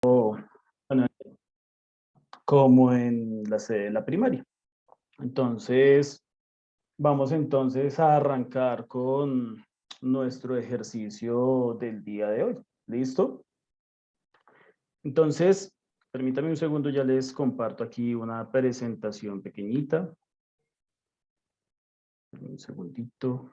bueno, como en la sede de la primaria. Entonces, vamos entonces a arrancar con nuestro ejercicio del día de hoy. ¿Listo? Entonces, permítame un segundo, ya les comparto aquí una presentación pequeñita. Un segundito.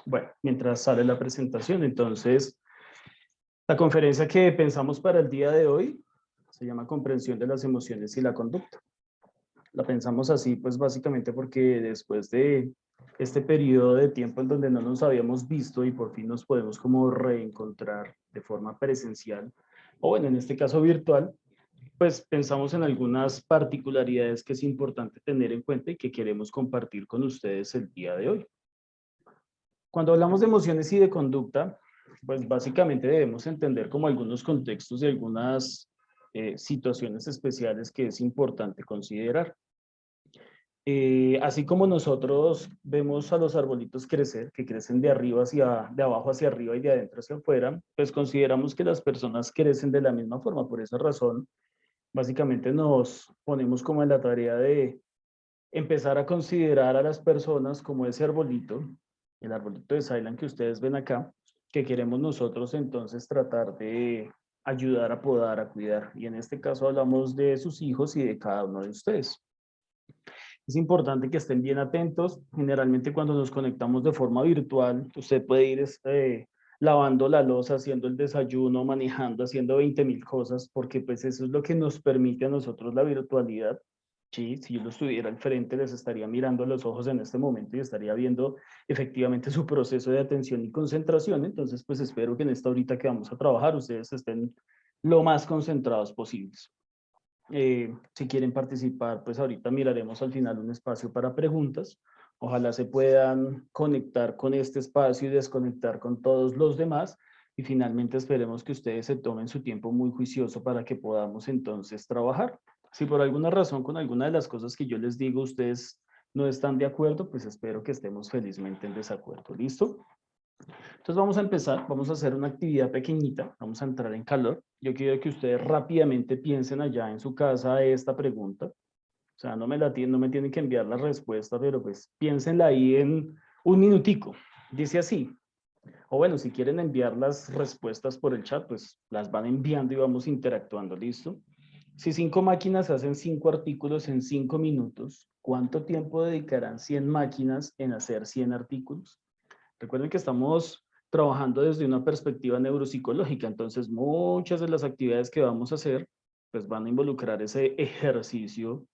Bueno, mientras sale la presentación, entonces, la conferencia que pensamos para el día de hoy se llama Comprensión de las emociones y la conducta. La pensamos así, pues básicamente porque después de este periodo de tiempo en donde no nos habíamos visto y por fin nos podemos como reencontrar de forma presencial, o bueno, en este caso virtual, pues pensamos en algunas particularidades que es importante tener en cuenta y que queremos compartir con ustedes el día de hoy. Cuando hablamos de emociones y de conducta, pues básicamente debemos entender como algunos contextos y algunas situaciones especiales que es importante considerar. Así como nosotros vemos a los arbolitos crecer, que crecen de arriba hacia, de abajo hacia arriba y de adentro hacia afuera, pues consideramos que las personas crecen de la misma forma. Por esa razón, básicamente nos ponemos como en la tarea de empezar a considerar a las personas como ese arbolito, el arbolito de Ceylan que ustedes ven acá, que queremos nosotros entonces tratar de ayudar a podar, a cuidar. Y en este caso hablamos de sus hijos y de cada uno de ustedes. Es importante que estén bien atentos. Generalmente cuando nos conectamos de forma virtual, usted puede ir lavando la loza, haciendo el desayuno, manejando, haciendo 20.000 cosas, porque pues eso es lo que nos permite a nosotros la virtualidad. Sí, si yo lo estuviera al frente, les estaría mirando a los ojos en este momento y estaría viendo efectivamente su proceso de atención y concentración. Entonces, pues espero que en esta horita que vamos a trabajar, ustedes estén lo más concentrados posibles. Si quieren participar, pues ahorita miraremos al final un espacio para preguntas. Ojalá se puedan conectar con este espacio y desconectar con todos los demás. Y finalmente esperemos que ustedes se tomen su tiempo muy juicioso para que podamos entonces trabajar. Si por alguna razón con alguna de las cosas que yo les digo ustedes no están de acuerdo, pues espero que estemos felizmente en desacuerdo. ¿Listo? Entonces vamos a empezar, vamos a hacer una actividad pequeñita, vamos a entrar en calor. Yo quiero que ustedes rápidamente piensen allá en su casa esta pregunta. O sea, no me tienen que enviar la respuesta, pero pues piénsenla ahí en un minutico. Dice así, o bueno, si quieren enviar las respuestas por el chat, pues las van enviando y vamos interactuando, ¿listo? Si 5 máquinas hacen 5 artículos en 5 minutos, ¿cuánto tiempo dedicarán 100 máquinas en hacer 100 artículos? Recuerden que estamos trabajando desde una perspectiva neuropsicológica, entonces muchas de las actividades que vamos a hacer pues van a involucrar ese ejercicio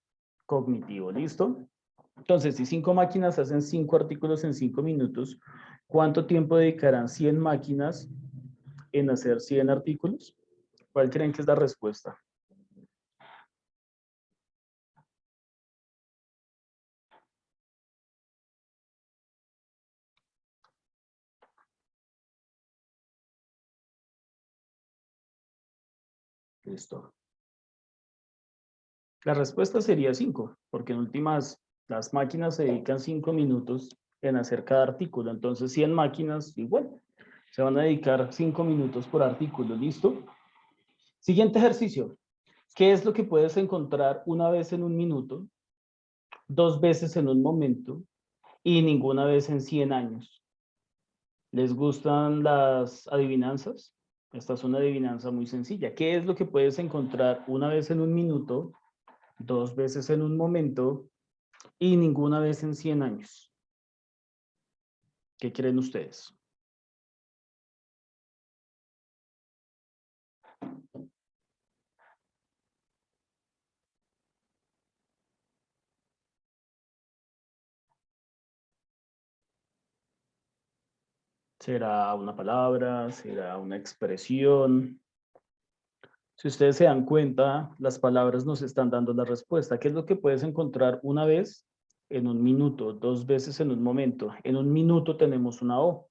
cognitivo, ¿listo? Entonces, si 5 máquinas hacen 5 artículos en 5 minutos, ¿cuánto tiempo dedicarán 100 máquinas en hacer 100 artículos? ¿Cuál creen que es la respuesta? Listo. La respuesta sería 5, porque en últimas las máquinas se dedican 5 minutos en hacer cada artículo, entonces 100 máquinas igual. Se van a dedicar 5 minutos por artículo, ¿listo? Siguiente ejercicio. ¿Qué es lo que puedes encontrar una vez en un minuto, 2 veces en un momento y ninguna vez en 100 años? ¿Les gustan las adivinanzas? Esta es una adivinanza muy sencilla. ¿Qué es lo que puedes encontrar una vez en un minuto, 2 veces en un momento y ninguna vez en 100 años? ¿Qué creen ustedes? ¿Será una palabra? ¿Será una expresión? Si ustedes se dan cuenta, las palabras nos están dando la respuesta. ¿Qué es lo que puedes encontrar una vez en un minuto, 2 veces en un momento? En un minuto tenemos una O.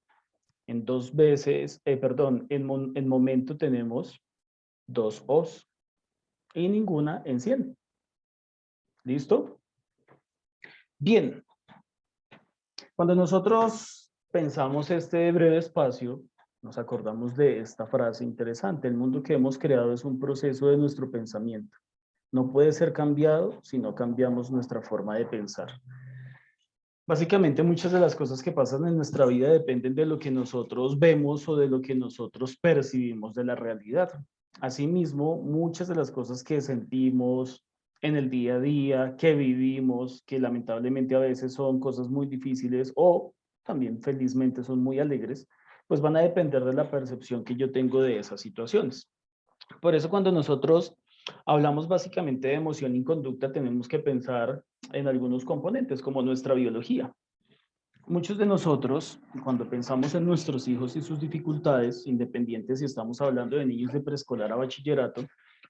En 2 veces, perdón, en momento tenemos 2 Os. y ninguna en 100. ¿Listo? Bien, cuando nosotros pensamos este breve espacio, nos acordamos de esta frase interesante: el mundo que hemos creado es un proceso de nuestro pensamiento. No puede ser cambiado si no cambiamos nuestra forma de pensar. Básicamente, muchas de las cosas que pasan en nuestra vida dependen de lo que nosotros vemos o de lo que nosotros percibimos de la realidad. Asimismo, muchas de las cosas que sentimos en el día a día, que vivimos, que lamentablemente a veces son cosas muy difíciles o también felizmente son muy alegres, pues van a depender de la percepción que yo tengo de esas situaciones. Por eso cuando nosotros hablamos básicamente de emoción y conducta, tenemos que pensar en algunos componentes como nuestra biología. Muchos de nosotros, cuando pensamos en nuestros hijos y sus dificultades, independientes si estamos hablando de niños de preescolar a bachillerato,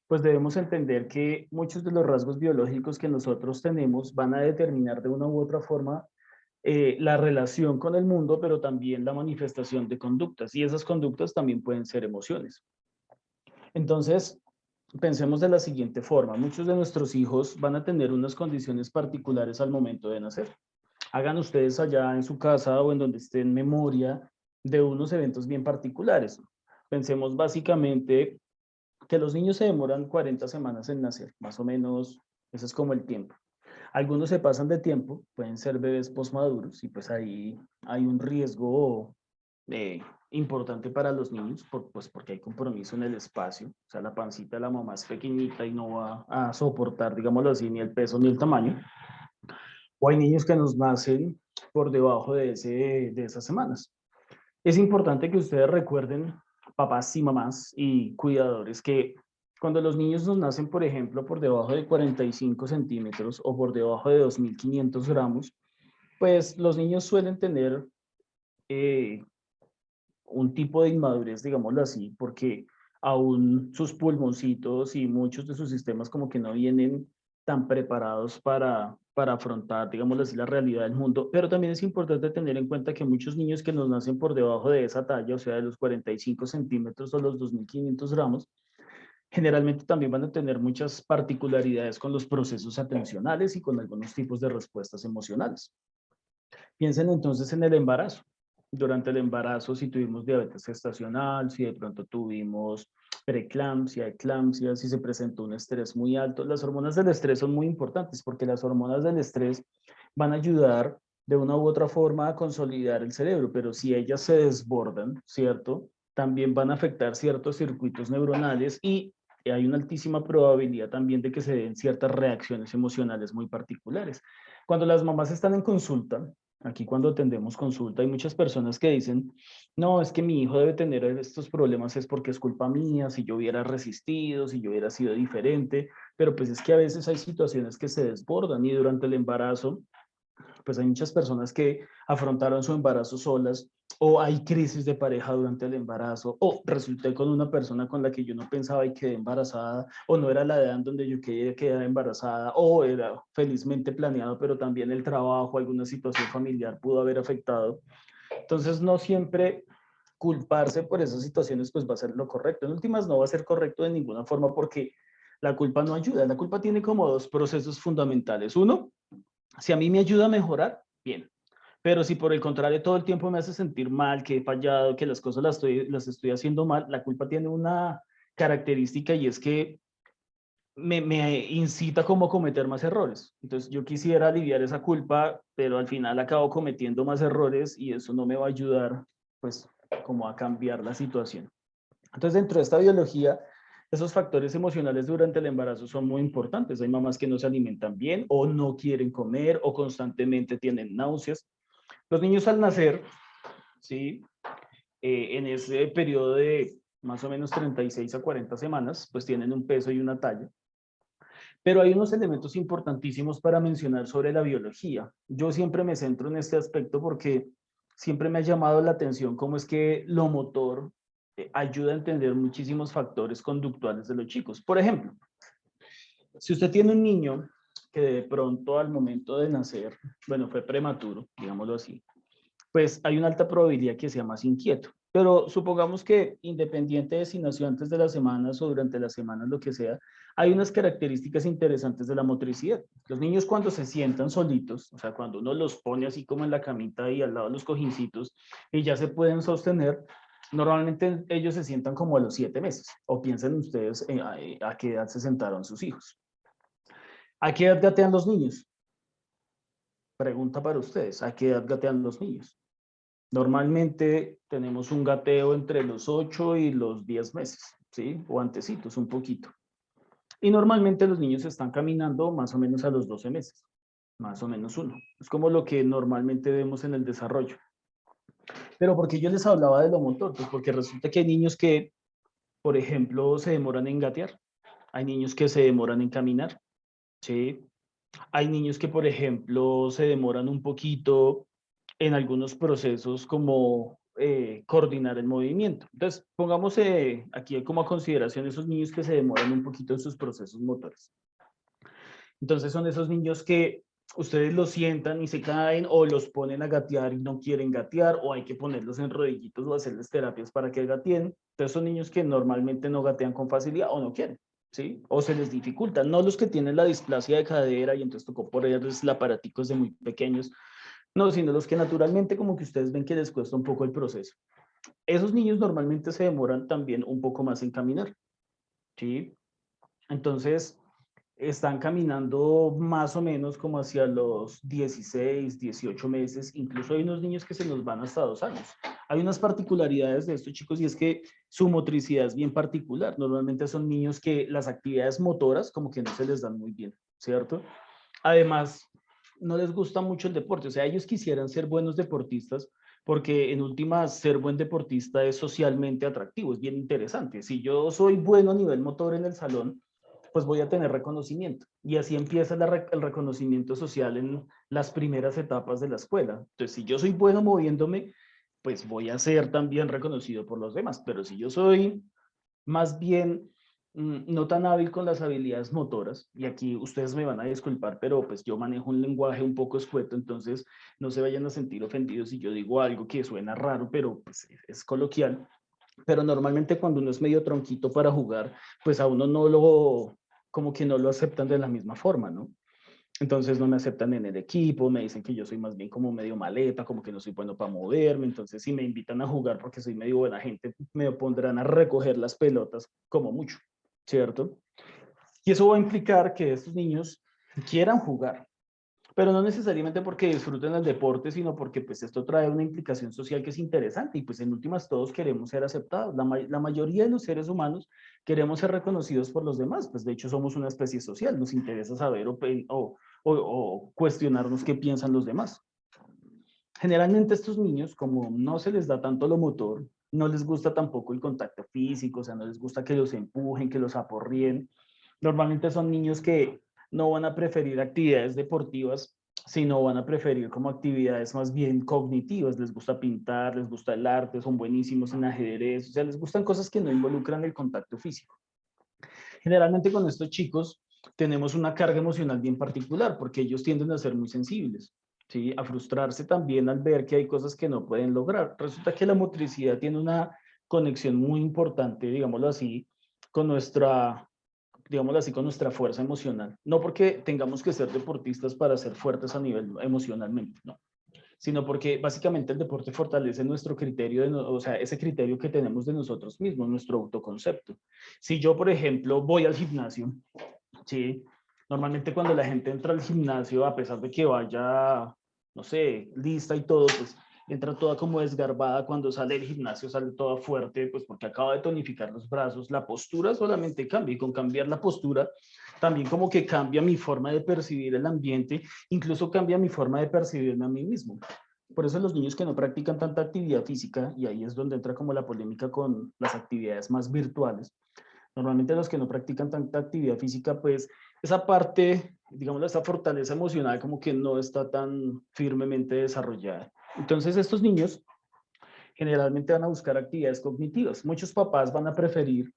pues debemos entender que muchos de los rasgos biológicos que nosotros tenemos van a determinar de una u otra forma la relación con el mundo, pero también la manifestación de conductas. Y esas conductas también pueden ser emociones. Entonces, pensemos de la siguiente forma: muchos de nuestros hijos van a tener unas condiciones particulares al momento de nacer. Hagan ustedes allá en su casa o en donde estén memoria de unos eventos bien particulares. Pensemos básicamente que los niños se demoran 40 semanas en nacer, más o menos, ese es como el tiempo. Algunos se pasan de tiempo, pueden ser bebés posmaduros y pues ahí hay un riesgo eh, importante para los niños, pues porque hay compromiso en el espacio. O sea, la pancita de la mamá es pequeñita y no va a soportar, digámoslo así, ni el peso ni el tamaño. O hay niños que nos nacen por debajo de esas semanas. Es importante que ustedes recuerden, papás y mamás y cuidadores, que cuando los niños nos nacen, por ejemplo, por debajo de 45 centímetros o por debajo de 2.500 gramos, pues los niños suelen tener eh, un tipo de inmadurez, digámoslo así, porque aún sus pulmoncitos y muchos de sus sistemas como que no vienen tan preparados para afrontar, digámoslo así, la realidad del mundo. Pero también es importante tener en cuenta que muchos niños que nos nacen por debajo de esa talla, o sea, de los 45 centímetros o los 2.500 gramos, generalmente también van a tener muchas particularidades con los procesos atencionales y con algunos tipos de respuestas emocionales. Piensen entonces en el embarazo. Durante el embarazo, si tuvimos diabetes gestacional, si de pronto tuvimos preeclampsia, eclampsia, si se presentó un estrés muy alto, las hormonas del estrés son muy importantes porque las hormonas del estrés van a ayudar de una u otra forma a consolidar el cerebro, pero si ellas se desbordan, ¿cierto? También van a afectar ciertos circuitos neuronales y hay una altísima probabilidad también de que se den ciertas reacciones emocionales muy particulares. Cuando las mamás están en consulta, aquí cuando atendemos consulta, hay muchas personas que dicen: no, es que mi hijo debe tener estos problemas, es porque es culpa mía, si yo hubiera resistido, si yo hubiera sido diferente, pero pues es que a veces hay situaciones que se desbordan y durante el embarazo pues hay muchas personas que afrontaron su embarazo solas, o hay crisis de pareja durante el embarazo, o resulté con una persona con la que yo no pensaba y quedé embarazada, o no era la edad en donde yo quería quedar embarazada, o era felizmente planeado, pero también el trabajo, alguna situación familiar pudo haber afectado. Entonces, no siempre culparse por esas situaciones pues va a ser lo correcto. En últimas, no va a ser correcto de ninguna forma porque la culpa no ayuda. La culpa tiene como dos procesos fundamentales. Uno, si a mí me ayuda a mejorar, bien. Pero si por el contrario todo el tiempo me hace sentir mal, que he fallado, que las cosas las estoy haciendo mal, la culpa tiene una característica y es que me incita como a cometer más errores. Entonces yo quisiera aliviar esa culpa, pero al final acabo cometiendo más errores y eso no me va a ayudar pues como a cambiar la situación. Entonces dentro de esta biología, esos factores emocionales durante el embarazo son muy importantes. Hay mamás que no se alimentan bien o no quieren comer o constantemente tienen náuseas. Los niños al nacer, ¿sí? En ese periodo de más o menos 36 a 40 semanas, pues tienen un peso y una talla. Pero hay unos elementos importantísimos para mencionar sobre la biología. Yo siempre me centro en este aspecto porque siempre me ha llamado la atención cómo es que lo motor ayuda a entender muchísimos factores conductuales de los chicos. Por ejemplo, si usted tiene un niño que de pronto al momento de nacer, bueno, fue prematuro, digámoslo así, pues hay una alta probabilidad que sea más inquieto. Pero supongamos que independiente de si nació antes de las semanas o durante las semanas, lo que sea, hay unas características interesantes de la motricidad. Los niños cuando se sientan solitos, o sea, cuando uno los pone así como en la camita y al lado de los cojincitos y ya se pueden sostener, normalmente ellos se sientan como a los 7 meses. O piensen ustedes a qué edad se sentaron sus hijos. ¿A qué edad gatean los niños? Pregunta para ustedes, ¿a qué edad gatean los niños? Normalmente tenemos un gateo entre los 8 y los 10 meses, ¿sí? O antecitos, un poquito. Y normalmente los niños están caminando más o menos a los 12 meses, más o menos uno. Es como lo que normalmente vemos en el desarrollo. Pero ¿por qué yo les hablaba de lo motor? Pues porque resulta que hay niños que, por ejemplo, se demoran en gatear. Hay niños que se demoran en caminar, ¿sí? Hay niños que, por ejemplo, se demoran un poquito en algunos procesos como coordinar el movimiento. Entonces, pongamos aquí como a consideración esos niños que se demoran un poquito en sus procesos motores. Entonces, son esos niños que ustedes los sientan y se caen o los ponen a gatear y no quieren gatear o hay que ponerlos en rodillitos o hacerles terapias para que gateen. Entonces, son niños que normalmente no gatean con facilidad o no quieren. ¿Sí? O se les dificulta, no los que tienen la displasia de cadera y entonces tocó ponerles el aparatico desde muy pequeños, no, sino los que naturalmente como que ustedes ven que les cuesta un poco el proceso. Esos niños normalmente se demoran también un poco más en caminar, ¿sí? Entonces, están caminando más o menos como hacia los 16, 18 meses, incluso hay unos niños que se nos van hasta 2 años. Hay unas particularidades de estos chicos y es que su motricidad es bien particular. Normalmente son niños que las actividades motoras como que no se les dan muy bien, ¿cierto? Además, no les gusta mucho el deporte, o sea, ellos quisieran ser buenos deportistas porque en últimas ser buen deportista es socialmente atractivo, es bien interesante. Si yo soy bueno a nivel motor en el salón, pues voy a tener reconocimiento. Y así empieza el reconocimiento social en las primeras etapas de la escuela. Entonces, si yo soy bueno moviéndome, pues voy a ser también reconocido por los demás. Pero si yo soy más bien no tan hábil con las habilidades motoras, y aquí ustedes me van a disculpar, pero pues yo manejo un lenguaje un poco escueto, entonces no se vayan a sentir ofendidos si yo digo algo que suena raro, pero pues es coloquial. Pero normalmente cuando uno es medio tronquito para jugar, pues a uno no lo, como que no lo aceptan de la misma forma, ¿no? Entonces no me aceptan en el equipo, me dicen que yo soy más bien como medio maleta, como que no soy bueno para moverme, entonces si me invitan a jugar porque soy medio buena gente, me pondrán a recoger las pelotas como mucho, ¿cierto? Y eso va a implicar que estos niños quieran jugar, pero no necesariamente porque disfruten el deporte, sino porque pues esto trae una implicación social que es interesante y pues en últimas todos queremos ser aceptados. La mayoría de los seres humanos queremos ser reconocidos por los demás, pues de hecho somos una especie social, nos interesa saber o cuestionarnos qué piensan los demás. Generalmente estos niños, como no se les da tanto lo motor, no les gusta tampoco el contacto físico, o sea, no les gusta que los empujen, que los aporríen. Normalmente son niños que no van a preferir actividades deportivas, sino van a preferir como actividades más bien cognitivas. Les gusta pintar, les gusta el arte, son buenísimos en ajedrez, o sea, les gustan cosas que no involucran el contacto físico. Generalmente con estos chicos tenemos una carga emocional bien particular porque ellos tienden a ser muy sensibles, ¿sí? A frustrarse también al ver que hay cosas que no pueden lograr. Resulta que la motricidad tiene una conexión muy importante, digámoslo así, con nuestra, digámoslo así, con nuestra fuerza emocional. No porque tengamos que ser deportistas para ser fuertes a nivel emocionalmente, no, sino porque básicamente el deporte fortalece nuestro criterio, o sea, ese criterio que tenemos de nosotros mismos, nuestro autoconcepto. Si yo, por ejemplo, voy al gimnasio, ¿sí? Normalmente cuando la gente entra al gimnasio, a pesar de que vaya, no sé, lista y todo, pues entra toda como desgarbada, cuando sale del gimnasio sale toda fuerte, pues porque acaba de tonificar los brazos, la postura solamente cambia y con cambiar la postura también como que cambia mi forma de percibir el ambiente, incluso cambia mi forma de percibirme a mí mismo. Por eso los niños que no practican tanta actividad física, y ahí es donde entra como la polémica con las actividades más virtuales, normalmente los que no practican tanta actividad física, pues esa parte, digamos, esa fortaleza emocional como que no está tan firmemente desarrollada. Entonces estos niños generalmente van a buscar actividades cognitivas. Muchos papás van a preferir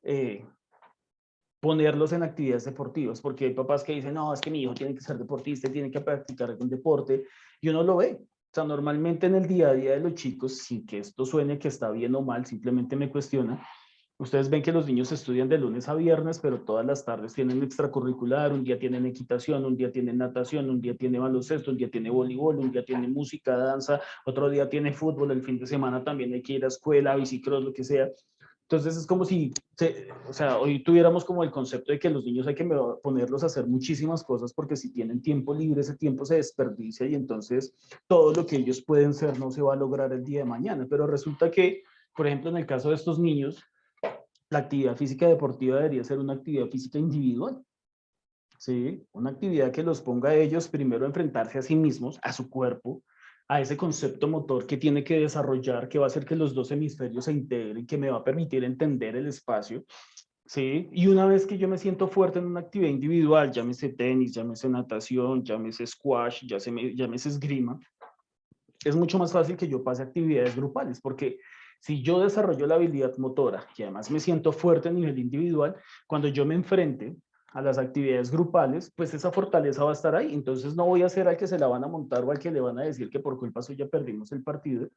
eh, ponerlos en actividades deportivas, porque hay papás que dicen, no, es que mi hijo tiene que ser deportista, tiene que practicar algún deporte, y uno lo ve. sea, normalmente en el día a día de los chicos, sin que esto suene que está bien o mal, simplemente me cuestiona. Ustedes ven que los niños estudian de lunes a viernes, pero todas las tardes tienen extracurricular, un día tienen equitación, un día tienen natación, un día tiene baloncesto, un día tiene voleibol, un día tiene música, danza, otro día tiene fútbol, el fin de semana también hay que ir a escuela, bicicross, lo que sea. Entonces es como si, o sea, hoy tuviéramos como el concepto de que los niños hay que ponerlos a hacer muchísimas cosas porque si tienen tiempo libre, ese tiempo se desperdicia y entonces todo lo que ellos pueden ser no se va a lograr el día de mañana. Pero resulta que, por ejemplo, en el caso de estos niños, la actividad física deportiva debería ser una actividad física individual, ¿sí? Una actividad que los ponga a ellos primero a enfrentarse a sí mismos, a su cuerpo, a ese concepto motor que tiene que desarrollar, que va a hacer que los dos hemisferios se integren, que me va a permitir entender el espacio, ¿sí? Y una vez que yo me siento fuerte en una actividad individual, llámese tenis, llámese natación, llámese squash, llámese esgrima, es mucho más fácil que yo pase a actividades grupales, porque si yo desarrollo la habilidad motora y además me siento fuerte a nivel individual, cuando yo me enfrente a las actividades grupales, pues esa fortaleza va a estar ahí. Entonces no voy a ser al que se la van a montar o al que le van a decir que por culpa suya perdimos el partido,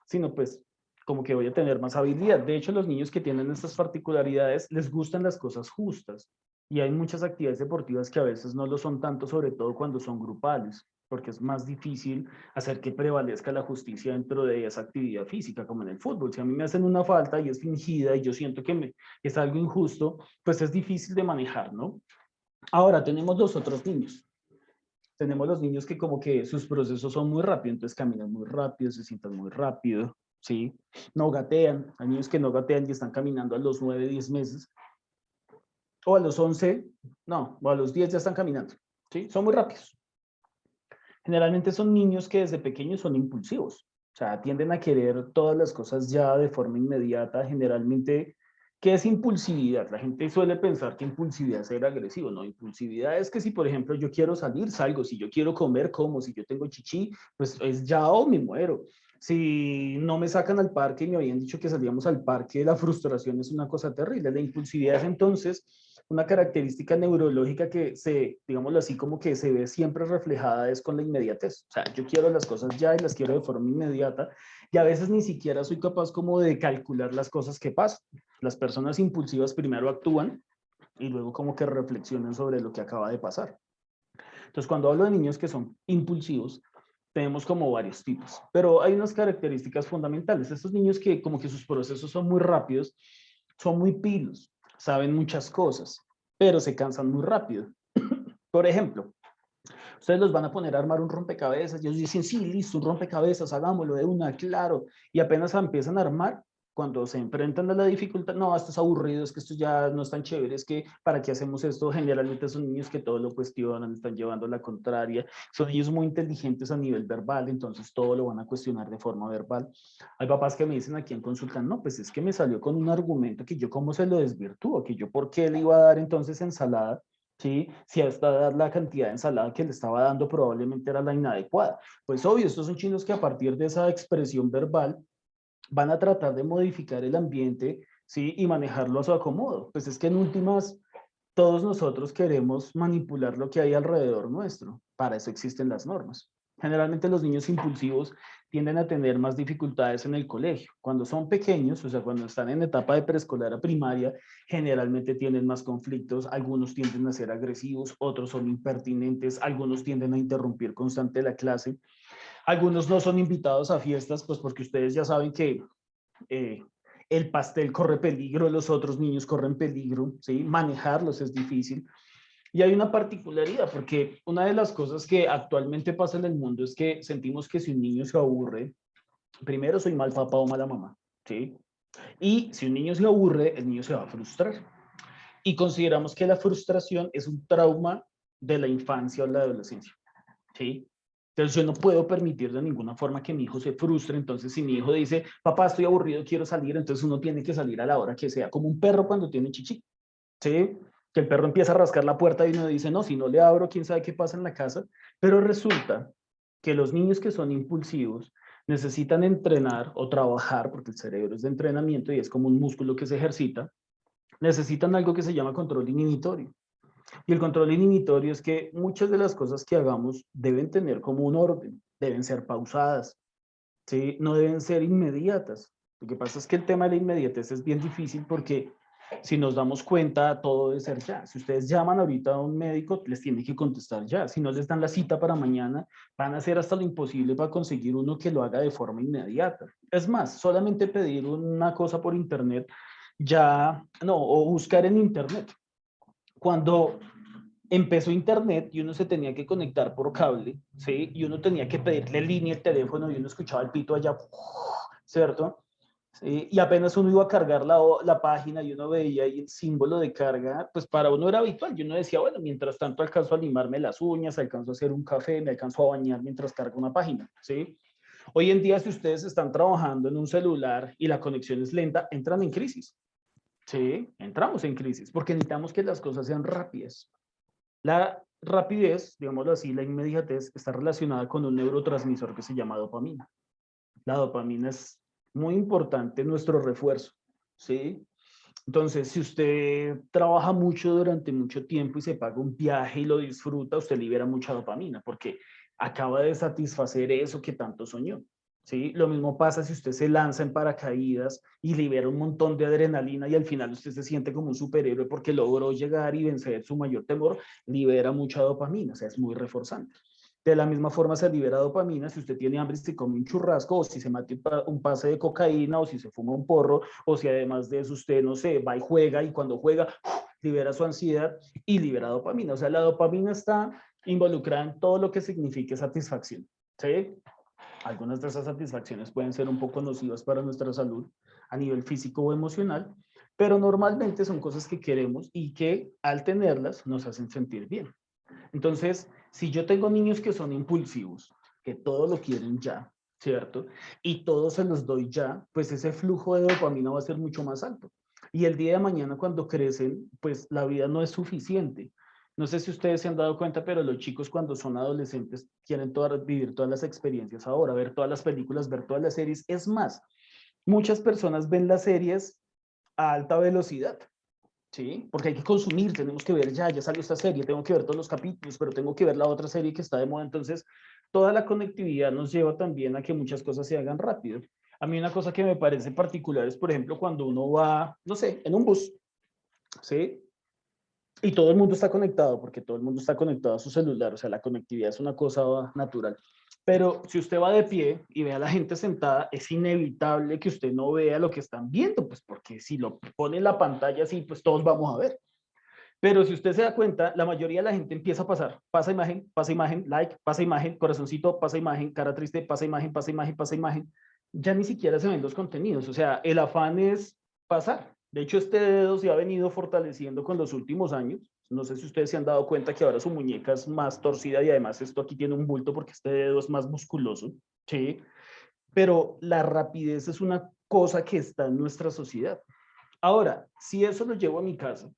sino pues como que voy a tener más habilidad. De hecho, los niños que tienen estas particularidades les gustan las cosas justas y hay muchas actividades deportivas que a veces no lo son tanto, sobre todo cuando son grupales, porque es más difícil hacer que prevalezca la justicia dentro de esa actividad física, como en el fútbol. Si a mí me hacen una falta y es fingida y yo siento que es algo injusto, pues es difícil de manejar, ¿no? Ahora tenemos los otros niños. Tenemos los niños que como que sus procesos son muy rápidos, entonces caminan muy rápido, se sientan muy rápido, ¿sí? No gatean, hay niños que no gatean y están caminando a los 9, 10 meses, o a los 11, no, o a los 10 ya están caminando, ¿sí? Son muy rápidos. Generalmente son niños que desde pequeños son impulsivos, o sea, tienden a querer todas las cosas ya de forma inmediata, generalmente. ¿Qué es impulsividad? La gente suele pensar que impulsividad es ser agresivo, no, impulsividad es que si por ejemplo yo quiero salir, salgo, si yo quiero comer, como, si yo tengo chichi, pues es ya o me muero. Si no me sacan al parque y me habían dicho que salíamos al parque, la frustración es una cosa terrible. La impulsividad es entonces una característica neurológica que se, digámoslo así, como que se ve siempre reflejada es con la inmediatez. O sea, yo quiero las cosas ya y las quiero de forma inmediata y a veces ni siquiera soy capaz como de calcular las cosas que pasan. Las personas impulsivas primero actúan y luego como que reflexionan sobre lo que acaba de pasar. Entonces, cuando hablo de niños que son impulsivos, tenemos como varios tipos, pero hay unas características fundamentales. Estos niños que como que sus procesos son muy rápidos, son muy pilos, saben muchas cosas, pero se cansan muy rápido. Por ejemplo, ustedes los van a poner a armar un rompecabezas y ellos dicen, sí, listo, un rompecabezas, hagámoslo de una, claro. Y apenas empiezan a armar, cuando se enfrentan a la dificultad, no, esto es aburrido, es que esto ya no es tan chévere, es que ¿para qué hacemos esto? Generalmente son niños que todo lo cuestionan, están llevando la contraria, son niños muy inteligentes a nivel verbal, entonces todo lo van a cuestionar de forma verbal. Hay papás que me dicen aquí en consulta, no, pues es que me salió con un argumento que yo cómo se lo desvirtúo, que yo por qué le iba a dar entonces ensalada. ¿Sí? Si hasta la cantidad de ensalada que le estaba dando probablemente era la inadecuada. Pues obvio, estos son chinos que a partir de esa expresión verbal van a tratar de modificar el ambiente, ¿sí? Y manejarlo a su acomodo. Pues es que en últimas, todos nosotros queremos manipular lo que hay alrededor nuestro. Para eso existen las normas. Generalmente los niños impulsivos tienden a tener más dificultades en el colegio. Cuando son pequeños, o sea, cuando están en etapa de preescolar a primaria, generalmente tienen más conflictos. Algunos tienden a ser agresivos, otros son impertinentes, algunos tienden a interrumpir constante la clase. Algunos no son invitados a fiestas, pues porque ustedes ya saben que eh, el pastel corre peligro, los otros niños corren peligro, ¿sí? Manejarlos es difícil. Y hay una particularidad, porque una de las cosas que actualmente pasa en el mundo es que sentimos que si un niño se aburre, primero soy mal papá o mala mamá, ¿sí? Y si un niño se aburre, el niño se va a frustrar. Y consideramos que la frustración es un trauma de la infancia o la adolescencia, ¿sí? Entonces yo no puedo permitir de ninguna forma que mi hijo se frustre. Entonces si mi hijo dice, papá, estoy aburrido, quiero salir, entonces uno tiene que salir a la hora que sea, como un perro cuando tiene chichi, ¿sí? Que el perro empieza a rascar la puerta y uno dice, no, si no le abro, quién sabe qué pasa en la casa. Pero resulta que los niños que son impulsivos necesitan entrenar o trabajar, porque el cerebro es de entrenamiento y es como un músculo que se ejercita, necesitan algo que se llama control inhibitorio. Y el control inhibitorio es que muchas de las cosas que hagamos deben tener como un orden, deben ser pausadas, ¿sí? No deben ser inmediatas. Lo que pasa es que el tema de la inmediatez es bien difícil porque si nos damos cuenta, todo debe ser ya. Si ustedes llaman ahorita a un médico, les tiene que contestar ya. Si no les dan la cita para mañana, van a hacer hasta lo imposible para conseguir uno que lo haga de forma inmediata. Es más, solamente pedir una cosa por internet, ya, no, o buscar en internet. Cuando empezó internet y uno se tenía que conectar por cable, ¿sí? Y uno tenía que pedirle línea al teléfono y uno escuchaba el pito allá, ¿cierto? ¿Sí? Y apenas uno iba a cargar la página y uno veía ahí el símbolo de carga, pues para uno era habitual. Y uno decía, bueno, mientras tanto alcanzo a limarme las uñas, alcanzo a hacer un café, me alcanzo a bañar mientras cargo una página, ¿sí? Hoy en día, si ustedes están trabajando en un celular y la conexión es lenta, entran en crisis, ¿sí? Entramos en crisis porque necesitamos que las cosas sean rápidas. La rapidez, digámoslo así, la inmediatez, está relacionada con un neurotransmisor que se llama dopamina. La dopamina es muy importante en nuestro refuerzo, ¿sí? Entonces, si usted trabaja mucho durante mucho tiempo y se paga un viaje y lo disfruta, usted libera mucha dopamina porque acaba de satisfacer eso que tanto soñó. ¿Sí? Lo mismo pasa si usted se lanza en paracaídas y libera un montón de adrenalina y al final usted se siente como un superhéroe porque logró llegar y vencer su mayor temor, libera mucha dopamina, o sea, es muy reforzante. De la misma forma se libera dopamina si usted tiene hambre y se come un churrasco, o si se mete un pase de cocaína, o si se fuma un porro, o si además de eso usted, no sé, va y juega, y cuando juega, libera su ansiedad y libera dopamina. O sea, la dopamina está involucrada en todo lo que signifique satisfacción. ¿Sí? Algunas de esas satisfacciones pueden ser un poco nocivas para nuestra salud a nivel físico o emocional, pero normalmente son cosas que queremos y que al tenerlas nos hacen sentir bien. Entonces, si yo tengo niños que son impulsivos, que todo lo quieren ya, ¿cierto? Y todo se los doy ya, pues ese flujo de dopamina va a ser mucho más alto. Y el día de mañana cuando crecen, pues la vida no es suficiente. No sé si ustedes se han dado cuenta, pero los chicos cuando son adolescentes quieren vivir todas las experiencias ahora, ver todas las películas, ver todas las series. Es más, muchas personas ven las series a alta velocidad. ¿Sí? Porque hay que consumir, tenemos que ver ya salió esta serie, tengo que ver todos los capítulos, pero tengo que ver la otra serie que está de moda. Entonces, toda la conectividad nos lleva también a que muchas cosas se hagan rápido. A mí una cosa que me parece particular es, por ejemplo, cuando uno va, no sé, en un bus, ¿sí? Y todo el mundo está conectado, porque todo el mundo está conectado a su celular, o sea, la conectividad es una cosa natural. Pero si usted va de pie y ve a la gente sentada, es inevitable que usted no vea lo que están viendo, pues porque si lo pone en la pantalla así, pues todos vamos a ver. Pero si usted se da cuenta, la mayoría de la gente empieza a pasar. Pasa imagen, like, pasa imagen, corazoncito, pasa imagen, cara triste, pasa imagen, pasa imagen, pasa imagen. Ya ni siquiera se ven los contenidos. O sea, el afán es pasar. De hecho, este dedo se ha venido fortaleciendo con los últimos años. No sé si ustedes se han dado cuenta que ahora su muñeca es más torcida y además esto aquí tiene un bulto porque este dedo es más musculoso. Sí. Pero la rapidez es una cosa que está en nuestra sociedad. Ahora, si eso lo llevo a mi casa,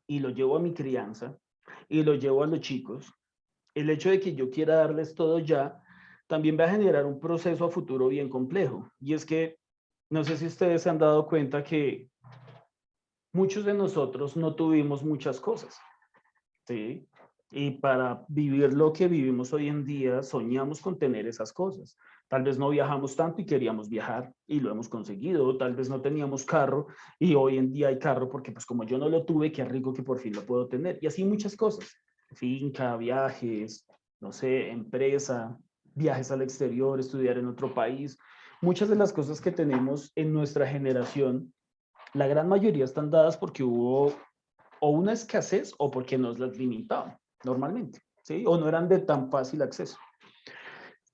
y lo llevo a mi crianza y lo llevo a los chicos, el hecho de que yo quiera darles todo ya, también va a generar un proceso a futuro bien complejo. Y es que, no sé si ustedes se han dado cuenta que muchos de nosotros no tuvimos muchas cosas, ¿sí? Y para vivir lo que vivimos hoy en día, soñamos con tener esas cosas. Tal vez no viajamos tanto y queríamos viajar y lo hemos conseguido. Tal vez no teníamos carro y hoy en día hay carro porque pues como yo no lo tuve, qué rico que por fin lo puedo tener. Y así muchas cosas. Finca, viajes, no sé, empresa, viajes al exterior, estudiar en otro país. Muchas de las cosas que tenemos en nuestra generación, la gran mayoría están dadas porque hubo o una escasez o porque nos las limitaban normalmente, ¿sí? O no eran de tan fácil acceso.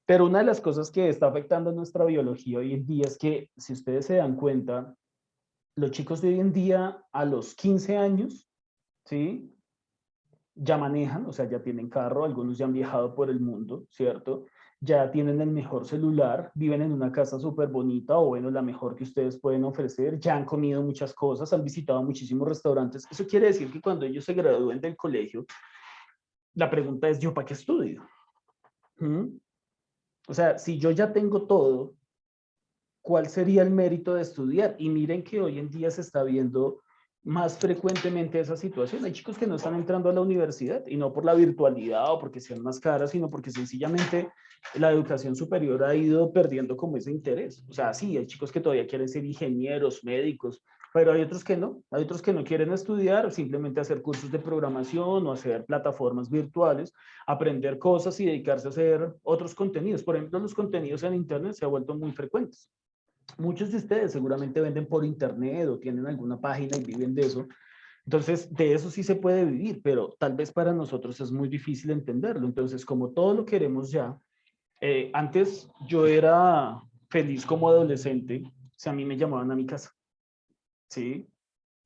Pero una de las cosas que está afectando nuestra biología hoy en día es que, si ustedes se dan cuenta, los chicos de hoy en día a los 15 años, ¿sí? Ya manejan, o sea, ya tienen carro, algunos ya han viajado por el mundo, ¿cierto? Ya tienen el mejor celular, viven en una casa súper bonita o bueno, la mejor que ustedes pueden ofrecer, ya han comido muchas cosas, han visitado muchísimos restaurantes. Eso quiere decir que cuando ellos se gradúen del colegio, la pregunta es, ¿yo para qué estudio? ¿Mm? O sea, si yo ya tengo todo, ¿cuál sería el mérito de estudiar? Y miren que hoy en día se está viendo más frecuentemente esa situación. Hay chicos que no están entrando a la universidad y no por la virtualidad o porque sean más caras, sino porque sencillamente la educación superior ha ido perdiendo como ese interés. O sea, sí, hay chicos que todavía quieren ser ingenieros, médicos, pero hay otros que no. Hay otros que no quieren estudiar, simplemente hacer cursos de programación o hacer plataformas virtuales, aprender cosas y dedicarse a hacer otros contenidos. Por ejemplo, los contenidos en Internet se han vuelto muy frecuentes. Muchos de ustedes seguramente venden por internet o tienen alguna página y viven de eso. Entonces, de eso sí se puede vivir, pero tal vez para nosotros es muy difícil entenderlo. Entonces, como todo lo queremos ya, antes yo era feliz como adolescente si a mí me llamaban a mi casa, ¿sí?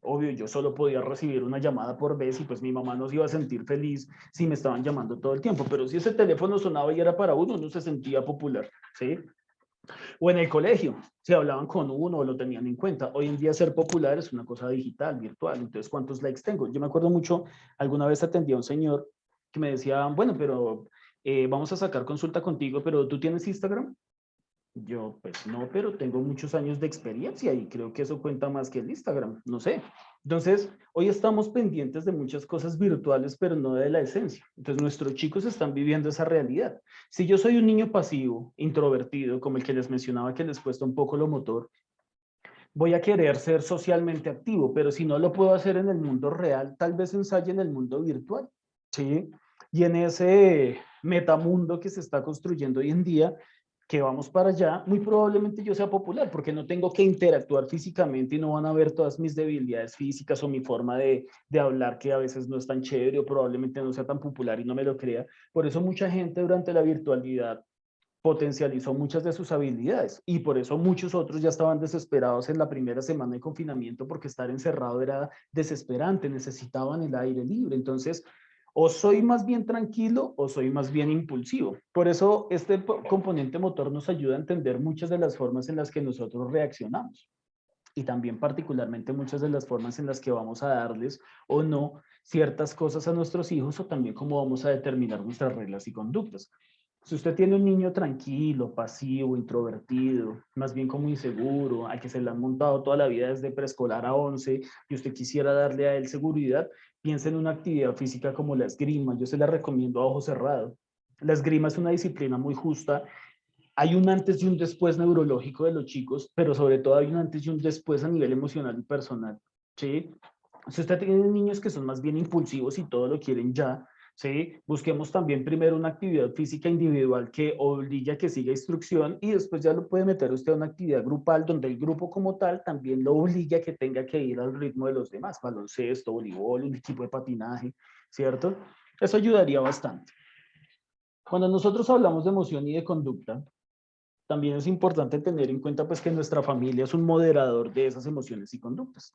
Obvio, yo solo podía recibir una llamada por vez y pues mi mamá no se iba a sentir feliz si me estaban llamando todo el tiempo, pero si ese teléfono sonaba y era para uno, uno se sentía popular, ¿sí? O en el colegio, si hablaban con uno o lo tenían en cuenta. Hoy en día ser popular es una cosa digital, virtual. Entonces, ¿cuántos likes tengo? Yo me acuerdo mucho, alguna vez atendí a un señor que me decía, bueno, pero vamos a sacar consulta contigo, pero ¿tú tienes Instagram? Yo, pues no, pero tengo muchos años de experiencia y creo que eso cuenta más que el Instagram, no sé. Entonces, hoy estamos pendientes de muchas cosas virtuales, pero no de la esencia. Entonces, nuestros chicos están viviendo esa realidad. Si yo soy un niño pasivo, introvertido, como el que les mencionaba que les cuesta un poco lo motor, voy a querer ser socialmente activo, pero si no lo puedo hacer en el mundo real, tal vez ensaye en el mundo virtual, ¿sí? Y en ese metamundo que se está construyendo hoy en día, que vamos para allá, muy probablemente yo sea popular, porque no tengo que interactuar físicamente y no van a ver todas mis debilidades físicas o mi forma de hablar que a veces no es tan chévere o probablemente no sea tan popular y no me lo crea. Por eso mucha gente durante la virtualidad potencializó muchas de sus habilidades y por eso muchos otros ya estaban desesperados en la primera semana de confinamiento porque estar encerrado era desesperante, necesitaban el aire libre. Entonces, o soy más bien tranquilo o soy más bien impulsivo. Por eso este componente motor nos ayuda a entender muchas de las formas en las que nosotros reaccionamos y también particularmente muchas de las formas en las que vamos a darles o no ciertas cosas a nuestros hijos o también cómo vamos a determinar nuestras reglas y conductas. Si usted tiene un niño tranquilo, pasivo, introvertido, más bien como inseguro, al que se le han montado toda la vida desde preescolar a 11 y usted quisiera darle a él seguridad, piensa en una actividad física como la esgrima. Yo se la recomiendo a ojo cerrado. La esgrima es una disciplina muy justa. Hay un antes y un después neurológico de los chicos, pero sobre todo hay un antes y un después a nivel emocional y personal, ¿sí? Si usted tiene niños que son más bien impulsivos y todo lo quieren ya, ¿sí? Busquemos también primero una actividad física individual que obligue a que siga instrucción y después ya lo puede meter usted a una actividad grupal donde el grupo como tal también lo obligue a que tenga que ir al ritmo de los demás, baloncesto, voleibol, un equipo de patinaje, ¿cierto? Eso ayudaría bastante. Cuando nosotros hablamos de emoción y de conducta, también es importante tener en cuenta pues que nuestra familia es un moderador de esas emociones y conductas.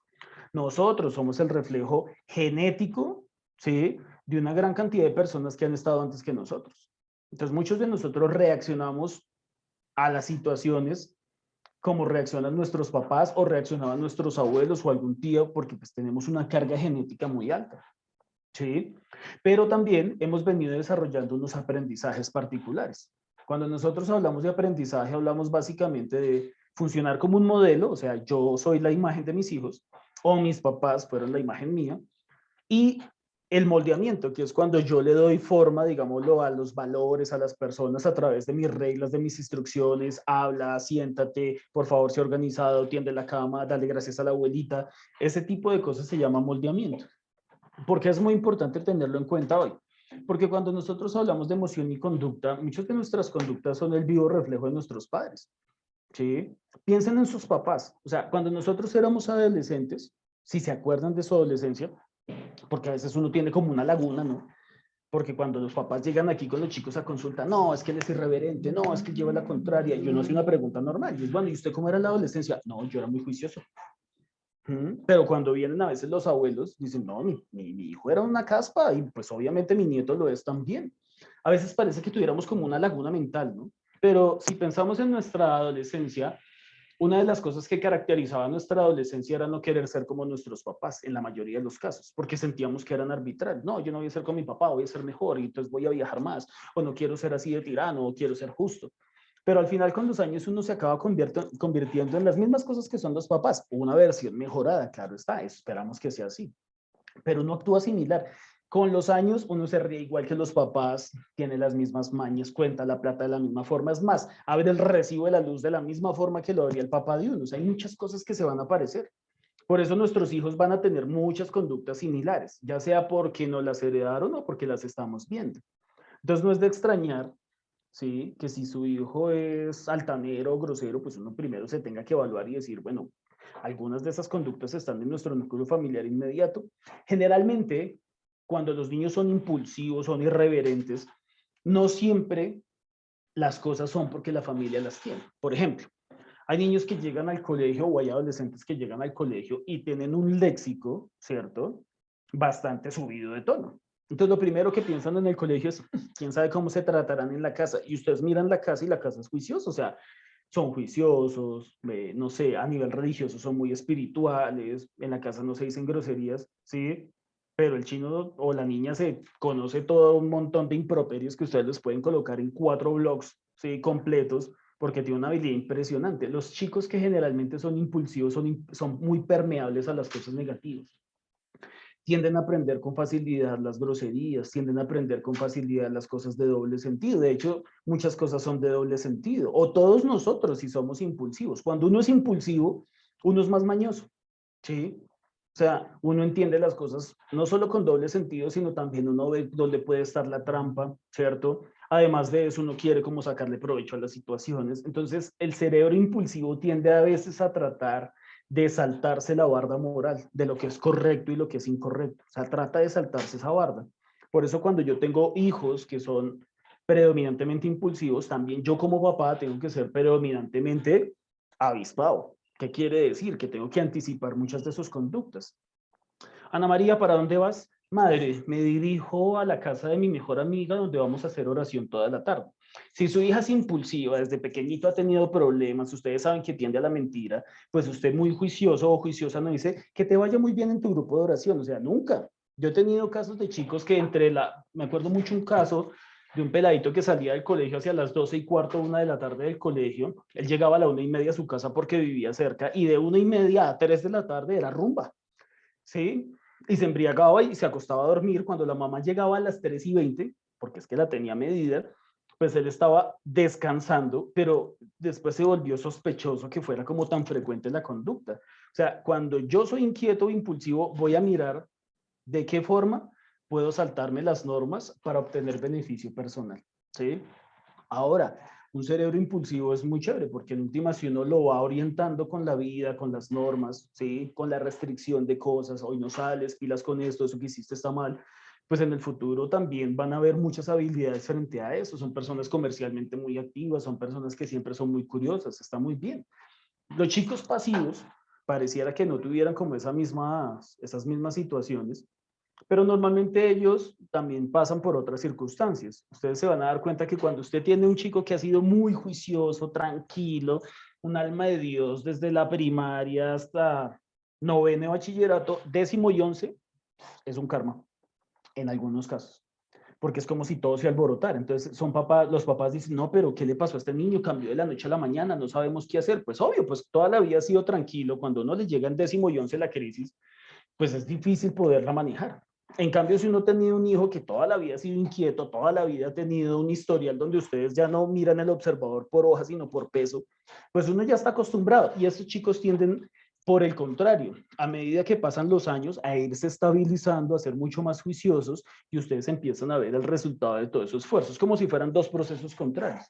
Nosotros somos el reflejo genético, ¿sí? De una gran cantidad de personas que han estado antes que nosotros. Entonces muchos de nosotros reaccionamos a las situaciones como reaccionan nuestros papás o reaccionaban nuestros abuelos o algún tío porque pues tenemos una carga genética muy alta. ¿Sí? Pero también hemos venido desarrollando unos aprendizajes particulares. Cuando nosotros hablamos de aprendizaje, hablamos básicamente de funcionar como un modelo, o sea, yo soy la imagen de mis hijos, o mis papás fueron la imagen mía, y el moldeamiento, que es cuando yo le doy forma, digámoslo, a los valores, a las personas a través de mis reglas, de mis instrucciones, habla, siéntate, por favor, sea organizado, tiende la cama, dale gracias a la abuelita, ese tipo de cosas se llama moldeamiento. Porque es muy importante tenerlo en cuenta hoy. Porque cuando nosotros hablamos de emoción y conducta, muchas de nuestras conductas son el vivo reflejo de nuestros padres. ¿Sí? Piensen en sus papás. O sea, cuando nosotros éramos adolescentes, si se acuerdan de su adolescencia, porque a veces uno tiene como una laguna, ¿no? Porque cuando los papás llegan aquí con los chicos a consulta, no, es que él es irreverente, no, es que lleva la contraria. Y uno hace una pregunta normal. Y es, bueno, ¿y usted cómo era en la adolescencia? No, yo era muy juicioso. Pero cuando vienen a veces los abuelos, dicen, no, mi hijo era una caspa y pues obviamente mi nieto lo es también. A veces parece que tuviéramos como una laguna mental, ¿no? Pero si pensamos en nuestra adolescencia, una de las cosas que caracterizaba nuestra adolescencia era no querer ser como nuestros papás, en la mayoría de los casos, porque sentíamos que eran arbitrarios. No, yo no voy a ser como mi papá, voy a ser mejor y entonces voy a viajar más, o no quiero ser así de tirano, o quiero ser justo. Pero al final con los años uno se acaba convirtiendo en las mismas cosas que son los papás, una versión mejorada, claro está, esperamos que sea así, pero uno actúa similar. Con los años uno se ríe igual que los papás, tiene las mismas mañas, cuenta la plata de la misma forma, es más, abre el recibo de la luz de la misma forma que lo haría el papá de uno. O sea, hay muchas cosas que se van a parecer. Por eso nuestros hijos van a tener muchas conductas similares, ya sea porque no las heredaron o porque las estamos viendo. Entonces no es de extrañar, ¿sí?, que si su hijo es altanero o grosero, pues uno primero se tenga que evaluar y decir, bueno, algunas de esas conductas están en nuestro núcleo familiar inmediato. Generalmente, cuando los niños son impulsivos, son irreverentes, no siempre las cosas son porque la familia las tiene. Por ejemplo, hay niños que llegan al colegio o hay adolescentes que llegan al colegio y tienen un léxico, ¿cierto?, bastante subido de tono. Entonces, lo primero que piensan en el colegio es, quién sabe cómo se tratarán en la casa. Y ustedes miran la casa y la casa es juiciosa, o sea, son juiciosos, no sé, a nivel religioso son muy espirituales, en la casa no se dicen groserías, ¿sí? Pero el chino o la niña se conoce todo un montón de improperios que ustedes les pueden colocar en 4 blogs, ¿sí?, completos, porque tiene una habilidad impresionante. Los chicos que generalmente son impulsivos son muy permeables a las cosas negativas. Tienden a aprender con facilidad las groserías, tienden a aprender con facilidad las cosas de doble sentido. De hecho, muchas cosas son de doble sentido. O todos nosotros si somos impulsivos. Cuando uno es impulsivo, uno es más mañoso, ¿sí? O sea, uno entiende las cosas no solo con doble sentido, sino también uno ve dónde puede estar la trampa, ¿cierto? Además de eso, uno quiere como sacarle provecho a las situaciones. Entonces, el cerebro impulsivo tiende a veces a tratar de saltarse la barda moral, de lo que es correcto y lo que es incorrecto. O sea, trata de saltarse esa barda. Por eso cuando yo tengo hijos que son predominantemente impulsivos, también yo como papá tengo que ser predominantemente avispado. ¿Qué quiere decir? Que tengo que anticipar muchas de sus conductas. Ana María, ¿para dónde vas? Madre, me dirijo a la casa de mi mejor amiga donde vamos a hacer oración toda la tarde. Si su hija es impulsiva, desde pequeñito ha tenido problemas, ustedes saben que tiende a la mentira, pues usted muy juicioso o juiciosa no dice que te vaya muy bien en tu grupo de oración, o sea, nunca. Yo he tenido casos de chicos que me acuerdo mucho un caso de un peladito que salía del colegio hacia las 12:15, 1 de la tarde del colegio, él llegaba a la 1:30 a su casa porque vivía cerca y de 1:30 a 3 de la tarde era rumba, ¿sí? Y se embriagaba y se acostaba a dormir. Cuando la mamá llegaba a las 3:20, porque es que la tenía medida, pues él estaba descansando, pero después se volvió sospechoso que fuera como tan frecuente la conducta. O sea, cuando yo soy inquieto o impulsivo, voy a mirar de qué forma puedo saltarme las normas para obtener beneficio personal, ¿sí? Ahora, un cerebro impulsivo es muy chévere porque en última si uno lo va orientando con la vida, con las normas, ¿sí?, con la restricción de cosas, hoy no sales, pilas con esto, eso que hiciste está mal, pues en el futuro también van a haber muchas habilidades frente a eso. Son personas comercialmente muy activas, son personas que siempre son muy curiosas, está muy bien. Los chicos pasivos pareciera que no tuvieran como esas mismas situaciones, pero normalmente ellos también pasan por otras circunstancias. Ustedes se van a dar cuenta que cuando usted tiene un chico que ha sido muy juicioso, tranquilo, un alma de Dios desde la primaria hasta noveno de bachillerato, 10º y 11, es un karma, en algunos casos, porque es como si todo se alborotara. Entonces los papás dicen, no, pero ¿qué le pasó a este niño? Cambió de la noche a la mañana, no sabemos qué hacer. Pues obvio, pues toda la vida ha sido tranquilo. Cuando uno le llega en 10º y 11 la crisis, pues es difícil poderla manejar. En cambio, si uno ha tenido un hijo que toda la vida ha sido inquieto, toda la vida ha tenido un historial donde ustedes ya no miran el observador por hoja, sino por peso, pues uno ya está acostumbrado. Y estos chicos tienden, por el contrario, a medida que pasan los años, a irse estabilizando, a ser mucho más juiciosos, y ustedes empiezan a ver el resultado de todo ese esfuerzo. Es como si fueran dos procesos contrarios.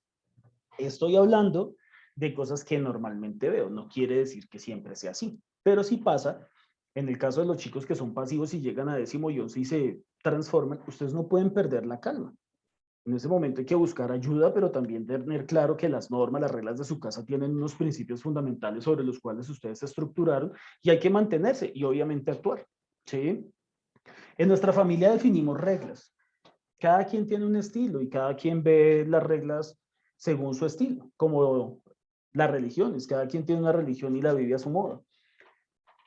Estoy hablando de cosas que normalmente veo, no quiere decir que siempre sea así, pero sí pasa. En el caso de los chicos que son pasivos y llegan a 10º y 11 y se transforman, ustedes no pueden perder la calma. En ese momento hay que buscar ayuda, pero también tener claro que las normas, las reglas de su casa tienen unos principios fundamentales sobre los cuales ustedes se estructuraron y hay que mantenerse y obviamente actuar, ¿sí? En nuestra familia definimos reglas. Cada quien tiene un estilo y cada quien ve las reglas según su estilo, como las religiones. Cada quien tiene una religión y la vive a su modo.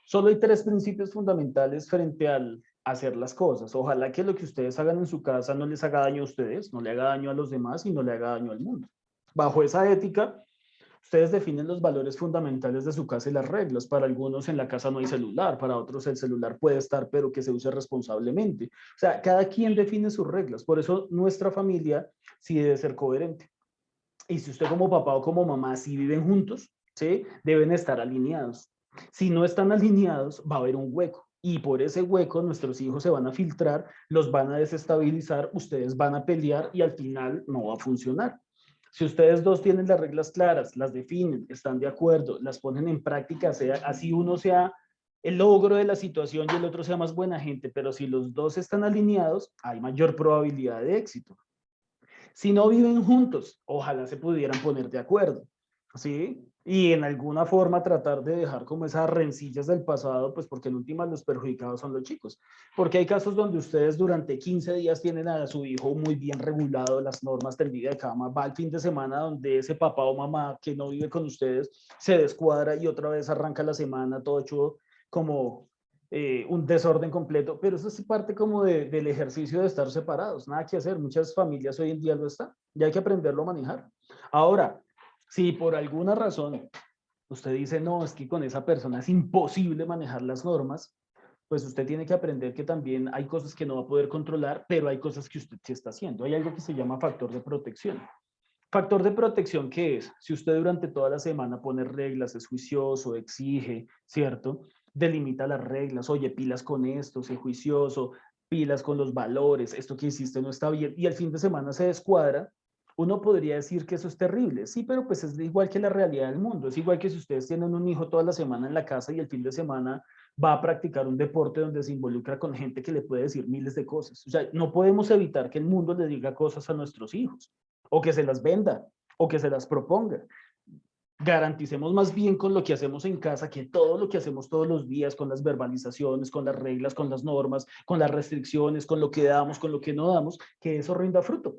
Solo hay 3 principios fundamentales frente al hacer las cosas. Ojalá que lo que ustedes hagan en su casa no les haga daño a ustedes, no le haga daño a los demás y no le haga daño al mundo. Bajo esa ética, ustedes definen los valores fundamentales de su casa y las reglas. Para algunos en la casa no hay celular, para otros el celular puede estar, pero que se use responsablemente. O sea, cada quien define sus reglas. Por eso nuestra familia sí debe ser coherente. Y si usted como papá o como mamá sí viven juntos, ¿sí? Deben estar alineados. Si no están alineados, va a haber un hueco. Y por ese hueco nuestros hijos se van a filtrar, los van a desestabilizar, ustedes van a pelear y al final no va a funcionar. Si ustedes dos tienen las reglas claras, las definen, están de acuerdo, las ponen en práctica, sea, así uno sea el logro de la situación y el otro sea más buena gente, pero si los dos están alineados, hay mayor probabilidad de éxito. Si no viven juntos, ojalá se pudieran poner de acuerdo, ¿sí? Y en alguna forma tratar de dejar como esas rencillas del pasado, pues porque en últimas los perjudicados son los chicos. Porque hay casos donde ustedes durante 15 días tienen a su hijo muy bien regulado, las normas del día de cama, va al fin de semana donde ese papá o mamá que no vive con ustedes se descuadra y otra vez arranca la semana todo hecho como un desorden completo, pero eso es parte como del ejercicio de estar separados, nada que hacer, muchas familias hoy en día lo están, ya hay que aprenderlo a manejar. Ahora, si por alguna razón usted dice, no, es que con esa persona es imposible manejar las normas, pues usted tiene que aprender que también hay cosas que no va a poder controlar, pero hay cosas que usted sí está haciendo. Hay algo que se llama factor de protección. Factor de protección, ¿qué es? Si usted durante toda la semana pone reglas, es juicioso, exige, ¿cierto? Delimita las reglas, oye, pilas con esto, sé juicioso, pilas con los valores, esto que hiciste no está bien, y el fin de semana se descuadra, uno podría decir que eso es terrible, sí, pero pues es igual que la realidad del mundo, es igual que si ustedes tienen un hijo toda la semana en la casa y el fin de semana va a practicar un deporte donde se involucra con gente que le puede decir miles de cosas. O sea, no podemos evitar que el mundo le diga cosas a nuestros hijos o que se las venda, o que se las proponga. Garanticemos más bien con lo que hacemos en casa que todo lo que hacemos todos los días, con las verbalizaciones, con las reglas, con las normas, con las restricciones, con lo que damos, con lo que no damos, que eso rinda fruto.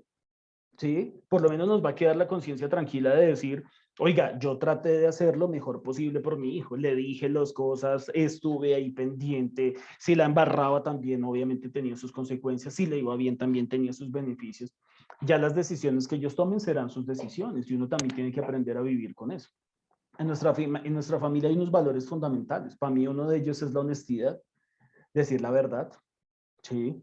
¿Sí? Por lo menos nos va a quedar la conciencia tranquila de decir, oiga, yo traté de hacer lo mejor posible por mi hijo, le dije las cosas, estuve ahí pendiente, si la embarraba también, obviamente tenía sus consecuencias, si le iba bien también tenía sus beneficios. Ya las decisiones que ellos tomen serán sus decisiones y uno también tiene que aprender a vivir con eso. En nuestra familia hay unos valores fundamentales. Para mí uno de ellos es la honestidad, decir la verdad, ¿sí?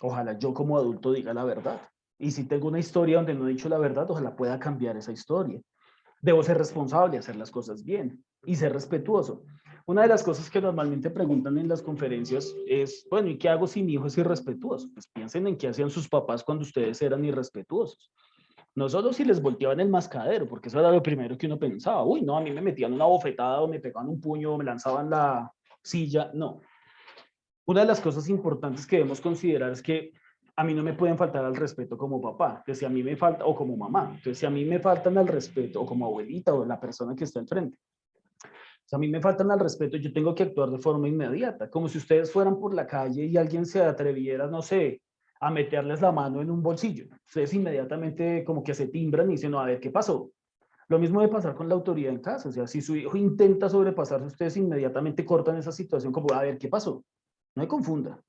Ojalá yo como adulto diga la verdad. Y si tengo una historia donde no he dicho la verdad, ojalá pueda cambiar esa historia. Debo ser responsable, hacer las cosas bien y ser respetuoso. Una de las cosas que normalmente preguntan en las conferencias es, bueno, ¿y qué hago si mi hijo es irrespetuoso? Pues piensen en qué hacían sus papás cuando ustedes eran irrespetuosos. No solo si les volteaban el mascadero, porque eso era lo primero que uno pensaba. Uy, no, a mí me metían una bofetada o me pegaban un puño o me lanzaban la silla. No, una de las cosas importantes que debemos considerar es que a mí no me pueden faltar al respeto como papá, que si a mí me falta, o como mamá, entonces si a mí me faltan al respeto, o como abuelita, o la persona que está al frente, si a mí me faltan al respeto, yo tengo que actuar de forma inmediata, como si ustedes fueran por la calle y alguien se atreviera, no sé, a meterles la mano en un bolsillo. Ustedes inmediatamente como que se timbran y dicen, no, a ver, ¿qué pasó? Lo mismo debe pasar con la autoridad en casa, o sea, si su hijo intenta sobrepasarse, ustedes inmediatamente cortan esa situación como, a ver, ¿qué pasó? No me confunda.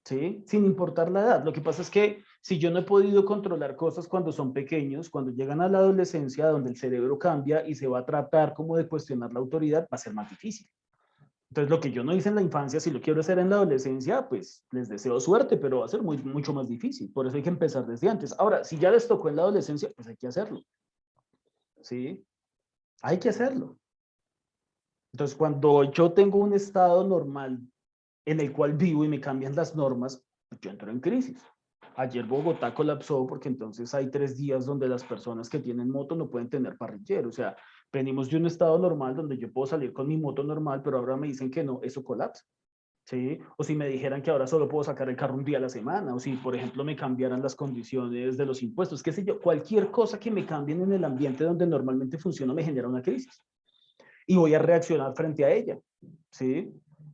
¿Sí? Sin importar la edad. Lo que pasa es que si yo no he podido controlar cosas cuando son pequeños, cuando llegan a la adolescencia, donde el cerebro cambia y se va a tratar como de cuestionar la autoridad, va a ser más difícil. Entonces, lo que yo no hice en la infancia, si lo quiero hacer en la adolescencia, pues les deseo suerte, pero va a ser mucho más difícil. Por eso hay que empezar desde antes. Ahora, si ya les tocó en la adolescencia, pues hay que hacerlo. ¿Sí? Hay que hacerlo. Entonces, cuando yo tengo un estado normal en el cual vivo y me cambian las normas, pues yo entro en crisis. Ayer Bogotá colapsó porque entonces hay 3 días donde las personas que tienen moto no pueden tener parrillero. O sea, venimos de un estado normal donde yo puedo salir con mi moto normal, pero ahora me dicen que no, eso colapsa. ¿Sí? O si me dijeran que ahora solo puedo sacar el carro un día a la semana, o si, por ejemplo, me cambiaran las condiciones de los impuestos, qué sé yo, cualquier cosa que me cambien en el ambiente donde normalmente funciona me genera una crisis y voy a reaccionar frente a ella, ¿sí?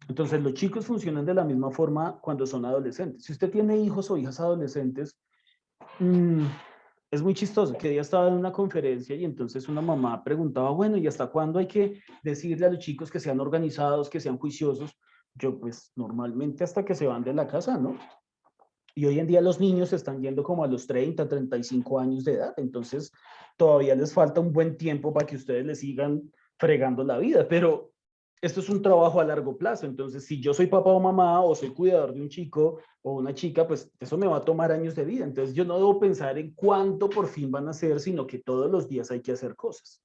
Entonces, los chicos funcionan de la misma forma cuando son adolescentes. Si usted tiene hijos o hijas adolescentes, mmm, es muy chistoso. Que día estaba en una conferencia y entonces una mamá preguntaba, bueno, ¿y hasta cuándo hay que decirle a los chicos que sean organizados, que sean juiciosos? Yo, pues, normalmente hasta que se van de la casa, ¿no? Y hoy en día los niños están yendo como a los 30, 35 años de edad, entonces todavía les falta un buen tiempo para que ustedes les sigan fregando la vida, pero esto es un trabajo a largo plazo, entonces si yo soy papá o mamá o soy cuidador de un chico o una chica, pues eso me va a tomar años de vida, entonces yo no debo pensar en cuánto por fin van a ser, sino que todos los días hay que hacer cosas.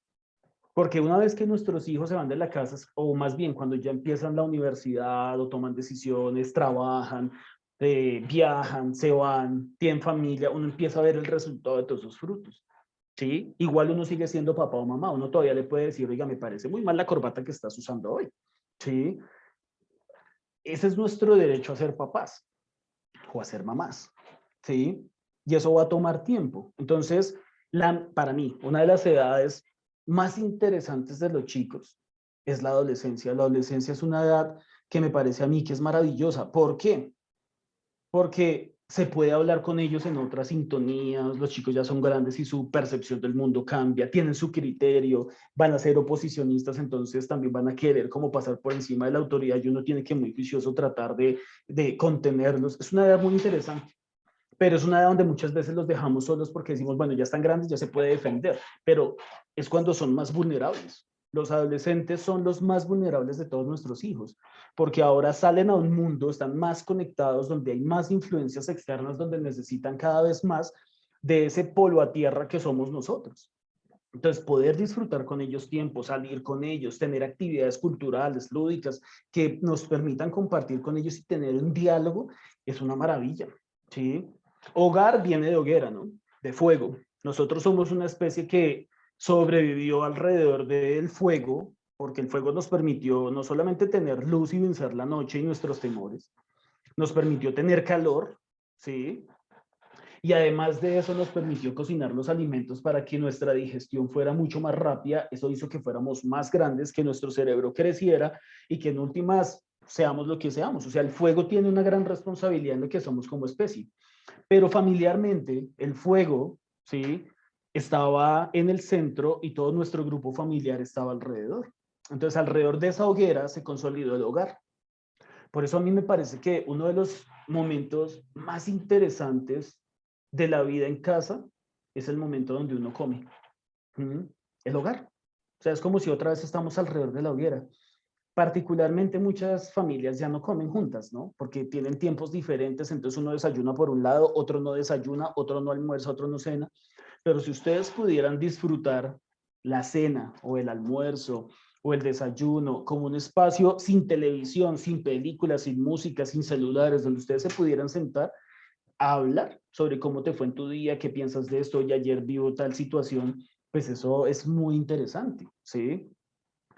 Porque una vez que nuestros hijos se van de la casa, o más bien cuando ya empiezan la universidad o toman decisiones, trabajan, viajan, se van, tienen familia, uno empieza a ver el resultado de todos esos frutos. ¿Sí? Igual uno sigue siendo papá o mamá, uno todavía le puede decir, oiga, me parece muy mal la corbata que estás usando hoy. ¿Sí? Ese es nuestro derecho a ser papás o a ser mamás. ¿Sí? Y eso va a tomar tiempo. Entonces, para mí, una de las edades más interesantes de los chicos es la adolescencia. La adolescencia es una edad que me parece a mí que es maravillosa. ¿Por qué? Porque se puede hablar con ellos en otras sintonías, los chicos ya son grandes y su percepción del mundo cambia, tienen su criterio, van a ser oposicionistas, entonces también van a querer como pasar por encima de la autoridad y uno tiene que muy juicioso tratar de contenerlos. Es una edad muy interesante, pero es una edad donde muchas veces los dejamos solos porque decimos, bueno, ya están grandes, ya se puede defender, pero es cuando son más vulnerables. Los adolescentes son los más vulnerables de todos nuestros hijos, porque ahora salen a un mundo, están más conectados, donde hay más influencias externas, donde necesitan cada vez más de ese polo a tierra que somos nosotros. Entonces, poder disfrutar con ellos tiempo, salir con ellos, tener actividades culturales, lúdicas, que nos permitan compartir con ellos y tener un diálogo, es una maravilla, ¿sí? Hogar viene de hoguera, ¿no? De fuego. Nosotros somos una especie que sobrevivió alrededor del fuego, porque el fuego nos permitió no solamente tener luz y vencer la noche y nuestros temores, nos permitió tener calor, ¿sí? Y además de eso nos permitió cocinar los alimentos para que nuestra digestión fuera mucho más rápida. Eso hizo que fuéramos más grandes, que nuestro cerebro creciera y que en últimas seamos lo que seamos. O sea, el fuego tiene una gran responsabilidad en lo que somos como especie. Pero familiarmente, el fuego, ¿sí? Estaba en el centro y todo nuestro grupo familiar estaba alrededor. Entonces, alrededor de esa hoguera se consolidó el hogar. Por eso a mí me parece que uno de los momentos más interesantes de la vida en casa es el momento donde uno come. ¿Mm? El hogar. O sea, es como si otra vez estamos alrededor de la hoguera. Particularmente muchas familias ya no comen juntas, ¿no? Porque tienen tiempos diferentes, entonces uno desayuna por un lado, otro no desayuna, otro no almuerza, otro no cena. Pero si ustedes pudieran disfrutar la cena o el almuerzo o el desayuno como un espacio sin televisión, sin películas, sin música, sin celulares, donde ustedes se pudieran sentar a hablar sobre cómo te fue en tu día, qué piensas de esto, y ayer vivo tal situación, pues eso es muy interesante, ¿sí?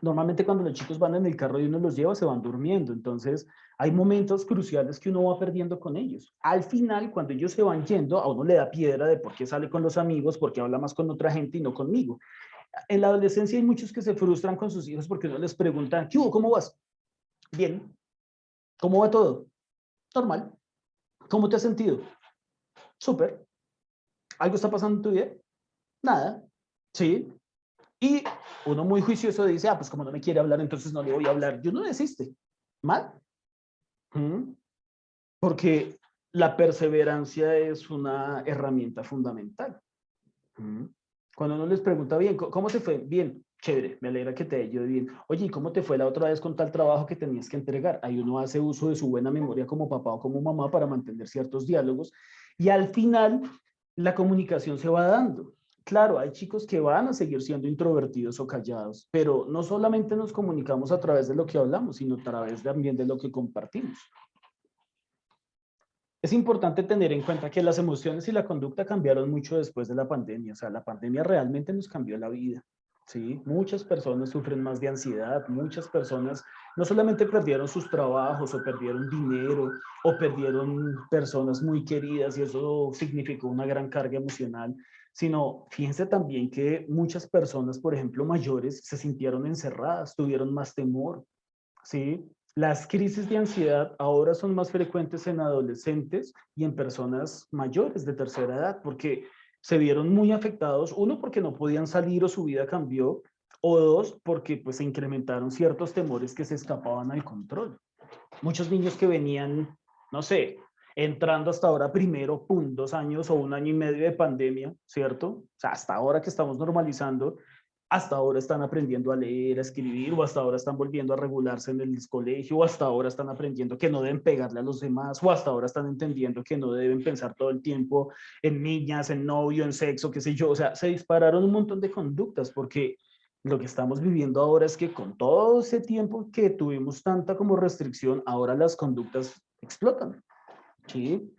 Normalmente cuando los chicos van en el carro y uno los lleva, se van durmiendo. Entonces, hay momentos cruciales que uno va perdiendo con ellos. Al final, cuando ellos se van yendo, a uno le da piedra de por qué sale con los amigos, por qué habla más con otra gente y no conmigo. En la adolescencia hay muchos que se frustran con sus hijos porque uno les pregunta, ¿qué hubo? ¿Cómo vas? Bien. ¿Cómo va todo? Normal. ¿Cómo te has sentido? Súper. ¿Algo está pasando en tu vida? Nada. Sí. Y uno muy juicioso dice, ah, pues como no me quiere hablar, entonces no le voy a hablar. Yo no desiste. ¿Mal? ¿Mm? Porque la perseverancia es una herramienta fundamental. ¿Mm? Cuando uno les pregunta, bien, ¿cómo te fue? Bien, chévere, me alegra que te haya ido bien. Oye, ¿y cómo te fue la otra vez con tal trabajo que tenías que entregar? Ahí uno hace uso de su buena memoria como papá o como mamá para mantener ciertos diálogos y al final la comunicación se va dando. Claro, hay chicos que van a seguir siendo introvertidos o callados, pero no solamente nos comunicamos a través de lo que hablamos, sino a través también de lo que compartimos. Es importante tener en cuenta que las emociones y la conducta cambiaron mucho después de la pandemia. O sea, la pandemia realmente nos cambió la vida. ¿Sí? Muchas personas sufren más de ansiedad, muchas personas no solamente perdieron sus trabajos o perdieron dinero o perdieron personas muy queridas y eso significó una gran carga emocional, sino fíjense también que muchas personas, por ejemplo, mayores, se sintieron encerradas, tuvieron más temor, ¿sí? Las crisis de ansiedad ahora son más frecuentes en adolescentes y en personas mayores de tercera edad porque se vieron muy afectados, uno porque no podían salir o su vida cambió, o dos porque pues se incrementaron ciertos temores que se escapaban al control. Muchos niños que venían, no sé, entrando hasta ahora primero, pum, 2 años o 1 año y medio de pandemia, ¿cierto? O sea, hasta ahora que estamos normalizando, hasta ahora están aprendiendo a leer, a escribir, o hasta ahora están volviendo a regularse en el colegio, o hasta ahora están aprendiendo que no deben pegarle a los demás, o hasta ahora están entendiendo que no deben pensar todo el tiempo en niñas, en novio, en sexo, qué sé yo. O sea, se dispararon un montón de conductas porque lo que estamos viviendo ahora es que con todo ese tiempo que tuvimos tanta como restricción, ahora las conductas explotan, ¿sí?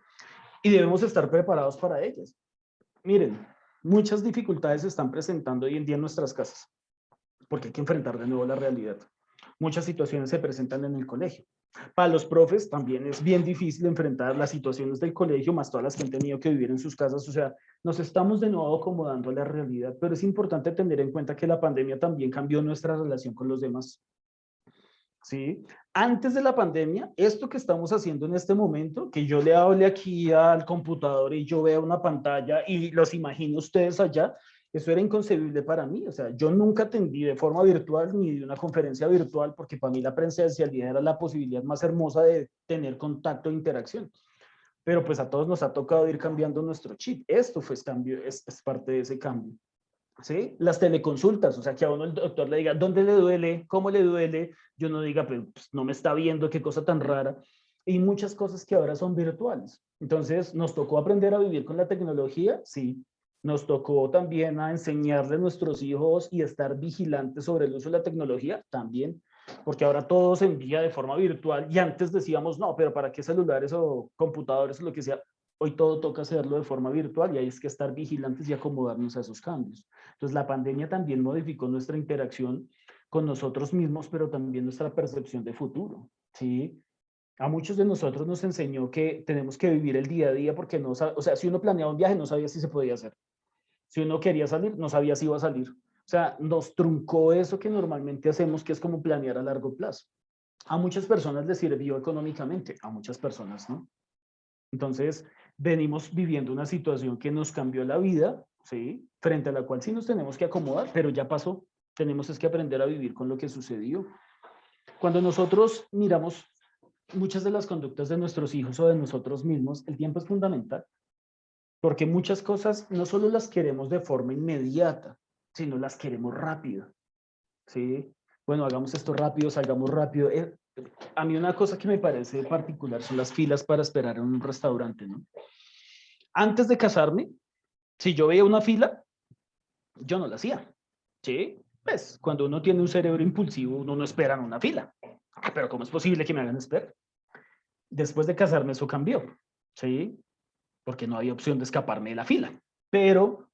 Y debemos estar preparados para ellas. Miren, muchas dificultades se están presentando hoy en día en nuestras casas, porque hay que enfrentar de nuevo la realidad. Muchas situaciones se presentan en el colegio. Para los profes también es bien difícil enfrentar las situaciones del colegio, más todas las que han tenido que vivir en sus casas. O sea, nos estamos de nuevo acomodando a la realidad, pero es importante tener en cuenta que la pandemia también cambió nuestra relación con los demás. ¿Sí? Antes de la pandemia, esto que estamos haciendo en este momento, que yo le hable aquí al computador y yo vea una pantalla y los imagino ustedes allá, eso era inconcebible para mí. O sea, yo nunca atendí de forma virtual ni de una conferencia virtual porque para mí la presencialidad era la posibilidad más hermosa de tener contacto e interacción. Pero pues a todos nos ha tocado ir cambiando nuestro chip. Esto fue cambio, es parte de ese cambio. ¿Sí? Las teleconsultas, o sea, que a uno el doctor le diga, ¿dónde le duele? ¿Cómo le duele? Yo no diga, pues no me está viendo, qué cosa tan rara. Y muchas cosas que ahora son virtuales. Entonces, ¿nos tocó aprender a vivir con la tecnología? Sí. Nos tocó también a enseñarle a nuestros hijos y estar vigilantes sobre el uso de la tecnología, también, porque ahora todo se envía de forma virtual y antes decíamos, no, pero ¿para qué celulares o computadores o lo que sea? Hoy todo toca hacerlo de forma virtual y hay que estar vigilantes y acomodarnos a esos cambios. Entonces, la pandemia también modificó nuestra interacción con nosotros mismos, pero también nuestra percepción de futuro, ¿sí? A muchos de nosotros nos enseñó que tenemos que vivir el día a día porque no, o sea, si uno planeaba un viaje no sabía si se podía hacer. Si uno quería salir, no sabía si iba a salir. O sea, nos truncó eso que normalmente hacemos, que es como planear a largo plazo. A muchas personas les sirvió económicamente, a muchas personas no. Entonces, venimos viviendo una situación que nos cambió la vida, ¿sí? Frente a la cual sí nos tenemos que acomodar, pero ya pasó. Tenemos es que aprender a vivir con lo que sucedió. Cuando nosotros miramos muchas de las conductas de nuestros hijos o de nosotros mismos, el tiempo es fundamental, porque muchas cosas no solo las queremos de forma inmediata, sino las queremos rápido, ¿sí? Bueno, hagamos esto rápido, salgamos rápido. A mí una cosa que me parece particular son las filas para esperar en un restaurante, ¿no? Antes de casarme, si yo veía una fila, yo no la hacía. ¿Sí? Pues cuando uno tiene un cerebro impulsivo, uno no espera en una fila. Pero ¿cómo es posible que me hagan esperar? Después de casarme eso cambió. ¿Sí? Porque no había opción de escaparme de la fila. Pero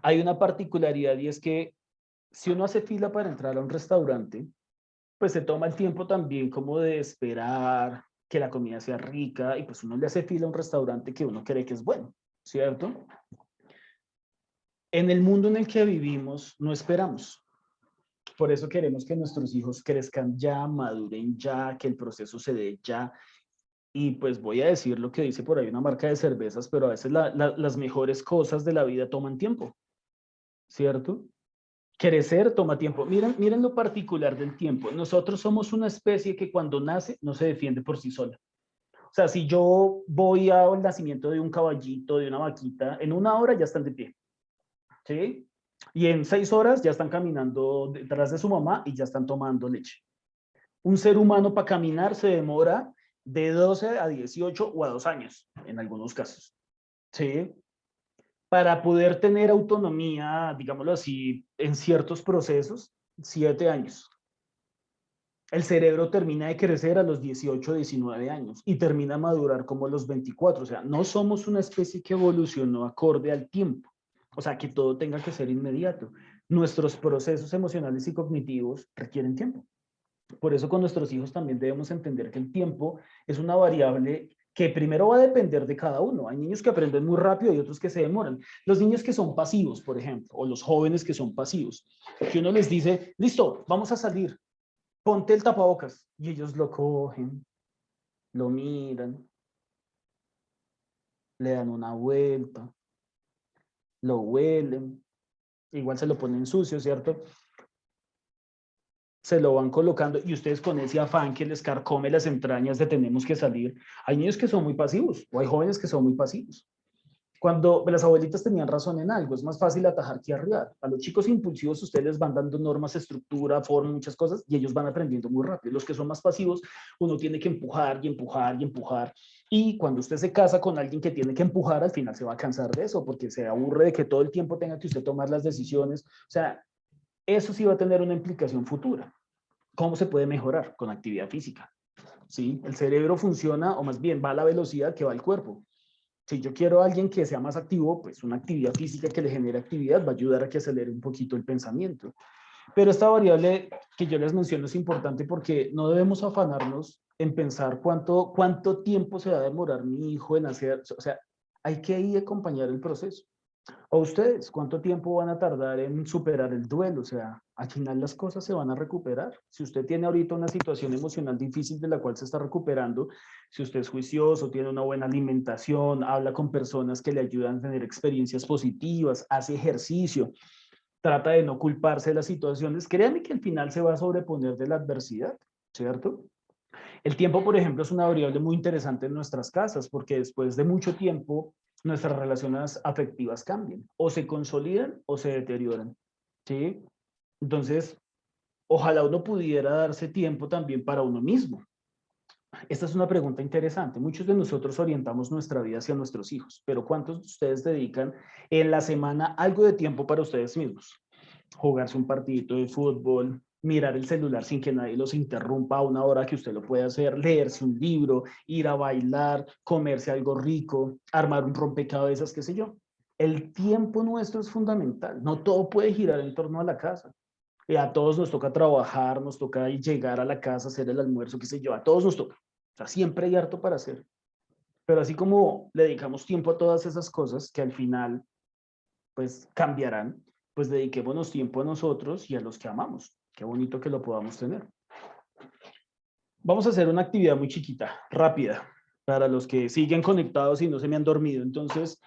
hay una particularidad y es que si uno hace fila para entrar a un restaurante, pues se toma el tiempo también como de esperar que la comida sea rica y pues uno le hace fila a un restaurante que uno cree que es bueno, ¿cierto? En el mundo en el que vivimos no esperamos. Por eso queremos que nuestros hijos crezcan ya, maduren ya, que el proceso se dé ya. Y pues voy a decir lo que dice por ahí una marca de cervezas, pero a veces las mejores cosas de la vida toman tiempo, ¿cierto? Crecer toma tiempo. Miren, miren lo particular del tiempo. Nosotros somos una especie que cuando nace no se defiende por sí sola. O sea, si yo voy al nacimiento de un caballito, de una vaquita, en 1 hora ya están de pie. ¿Sí? Y en 6 horas ya están caminando detrás de su mamá y ya están tomando leche. Un ser humano para caminar se demora de 12 a 18 o a 2 años, en algunos casos. ¿Sí? Para poder tener autonomía, digámoslo así, en ciertos procesos, 7 años. El cerebro termina de crecer a los 18, 19 años y termina a madurar como a los 24. O sea, no somos una especie que evolucionó acorde al tiempo. O sea, que todo tenga que ser inmediato. Nuestros procesos emocionales y cognitivos requieren tiempo. Por eso con nuestros hijos también debemos entender que el tiempo es una variable que primero va a depender de cada uno. Hay niños que aprenden muy rápido y otros que se demoran. Los niños que son pasivos, por ejemplo, o los jóvenes que son pasivos, que uno les dice, listo, vamos a salir, ponte el tapabocas. Y ellos lo cogen, lo miran, le dan una vuelta, lo huelen, igual se lo ponen sucio, ¿cierto? se lo van colocando y ustedes con ese afán que les carcome las entrañas de tenemos que salir. Hay niños que son muy pasivos o hay jóvenes que son muy pasivos. Cuando las abuelitas tenían razón en algo, es más fácil atajar que arriar. A los chicos impulsivos ustedes les van dando normas, estructura, forma, muchas cosas, y ellos van aprendiendo muy rápido. Los que son más pasivos, uno tiene que empujar y empujar y empujar. Y cuando usted se casa con alguien que tiene que empujar, al final se va a cansar de eso, porque se aburre de que todo el tiempo tenga que usted tomar las decisiones. O sea, eso sí va a tener una implicación futura. ¿Cómo se puede mejorar? Con actividad física. ¿Sí? El cerebro funciona, o más bien va a la velocidad que va el cuerpo. Si yo quiero a alguien que sea más activo, pues una actividad física que le genere actividad va a ayudar a que acelere un poquito el pensamiento. Pero esta variable que yo les menciono es importante porque no debemos afanarnos en pensar cuánto tiempo se va a demorar mi hijo en hacer, o sea, hay que ahí acompañar el proceso. ¿O ustedes cuánto tiempo van a tardar en superar el duelo? O sea, al final las cosas se van a recuperar. Si usted tiene ahorita una situación emocional difícil de la cual se está recuperando, si usted es juicioso, tiene una buena alimentación, habla con personas que le ayudan a tener experiencias positivas, hace ejercicio, trata de no culparse de las situaciones, créanme que al final se va a sobreponer de la adversidad, ¿cierto? El tiempo, por ejemplo, es una variable muy interesante en nuestras casas porque después de mucho tiempo nuestras relaciones afectivas cambian, o se consolidan o se deterioran, ¿sí? Entonces, ojalá uno pudiera darse tiempo también para uno mismo. Esta es una pregunta interesante. Muchos de nosotros orientamos nuestra vida hacia nuestros hijos, pero ¿cuántos de ustedes dedican en la semana algo de tiempo para ustedes mismos? Jugarse un partidito de fútbol, mirar el celular sin que nadie los interrumpa a una hora que usted lo puede hacer, leerse un libro, ir a bailar, comerse algo rico, armar un rompecabezas, qué sé yo. El tiempo nuestro es fundamental. No todo puede girar en torno a la casa. A todos nos toca trabajar, nos toca llegar a la casa, hacer el almuerzo, qué sé yo, a todos nos toca. O sea, siempre hay harto para hacer. Pero así como le dedicamos tiempo a todas esas cosas que al final pues cambiarán, pues dediquémonos tiempo a nosotros y a los que amamos. Qué bonito que lo podamos tener. Vamos a hacer una actividad muy chiquita, rápida, para los que siguen conectados y no se me han dormido. Entonces,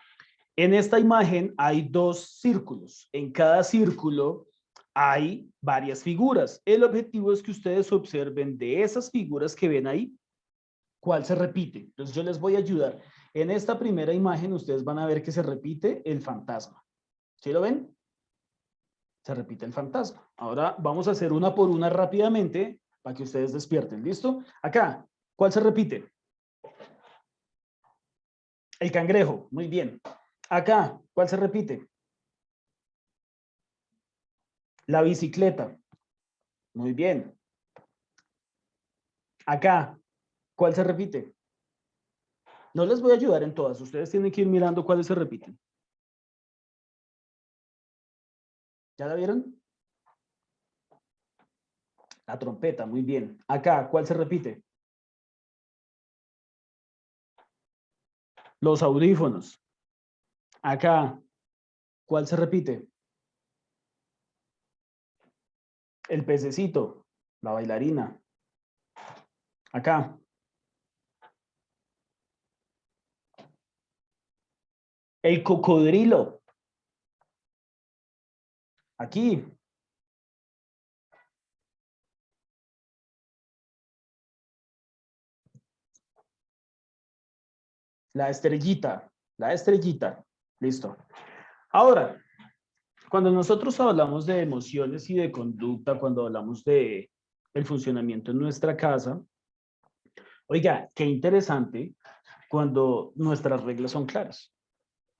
en esta imagen hay dos círculos. En cada círculo hay varias figuras. El objetivo es que ustedes observen de esas figuras que ven ahí, cuál se repite. Entonces, yo les voy a ayudar. En esta primera imagen, ustedes van a ver que se repite el fantasma. ¿Sí lo ven? Se repite el fantasma. Ahora vamos a hacer una por una rápidamente para que ustedes despierten. ¿Listo? Acá, ¿cuál se repite? El cangrejo. Muy bien. Acá, ¿cuál se repite? La bicicleta. Muy bien. Acá, ¿cuál se repite? No les voy a ayudar en todas. Ustedes tienen que ir mirando cuáles se repiten. ¿Ya la vieron? La trompeta. Muy bien. Acá, ¿cuál se repite? Los audífonos. Acá, ¿cuál se repite? El pececito. La bailarina. Acá. El cocodrilo. Aquí. La estrellita. La estrellita. Listo. Ahora, cuando nosotros hablamos de emociones y de conducta, cuando hablamos de el funcionamiento en nuestra casa, oiga, qué interesante cuando nuestras reglas son claras.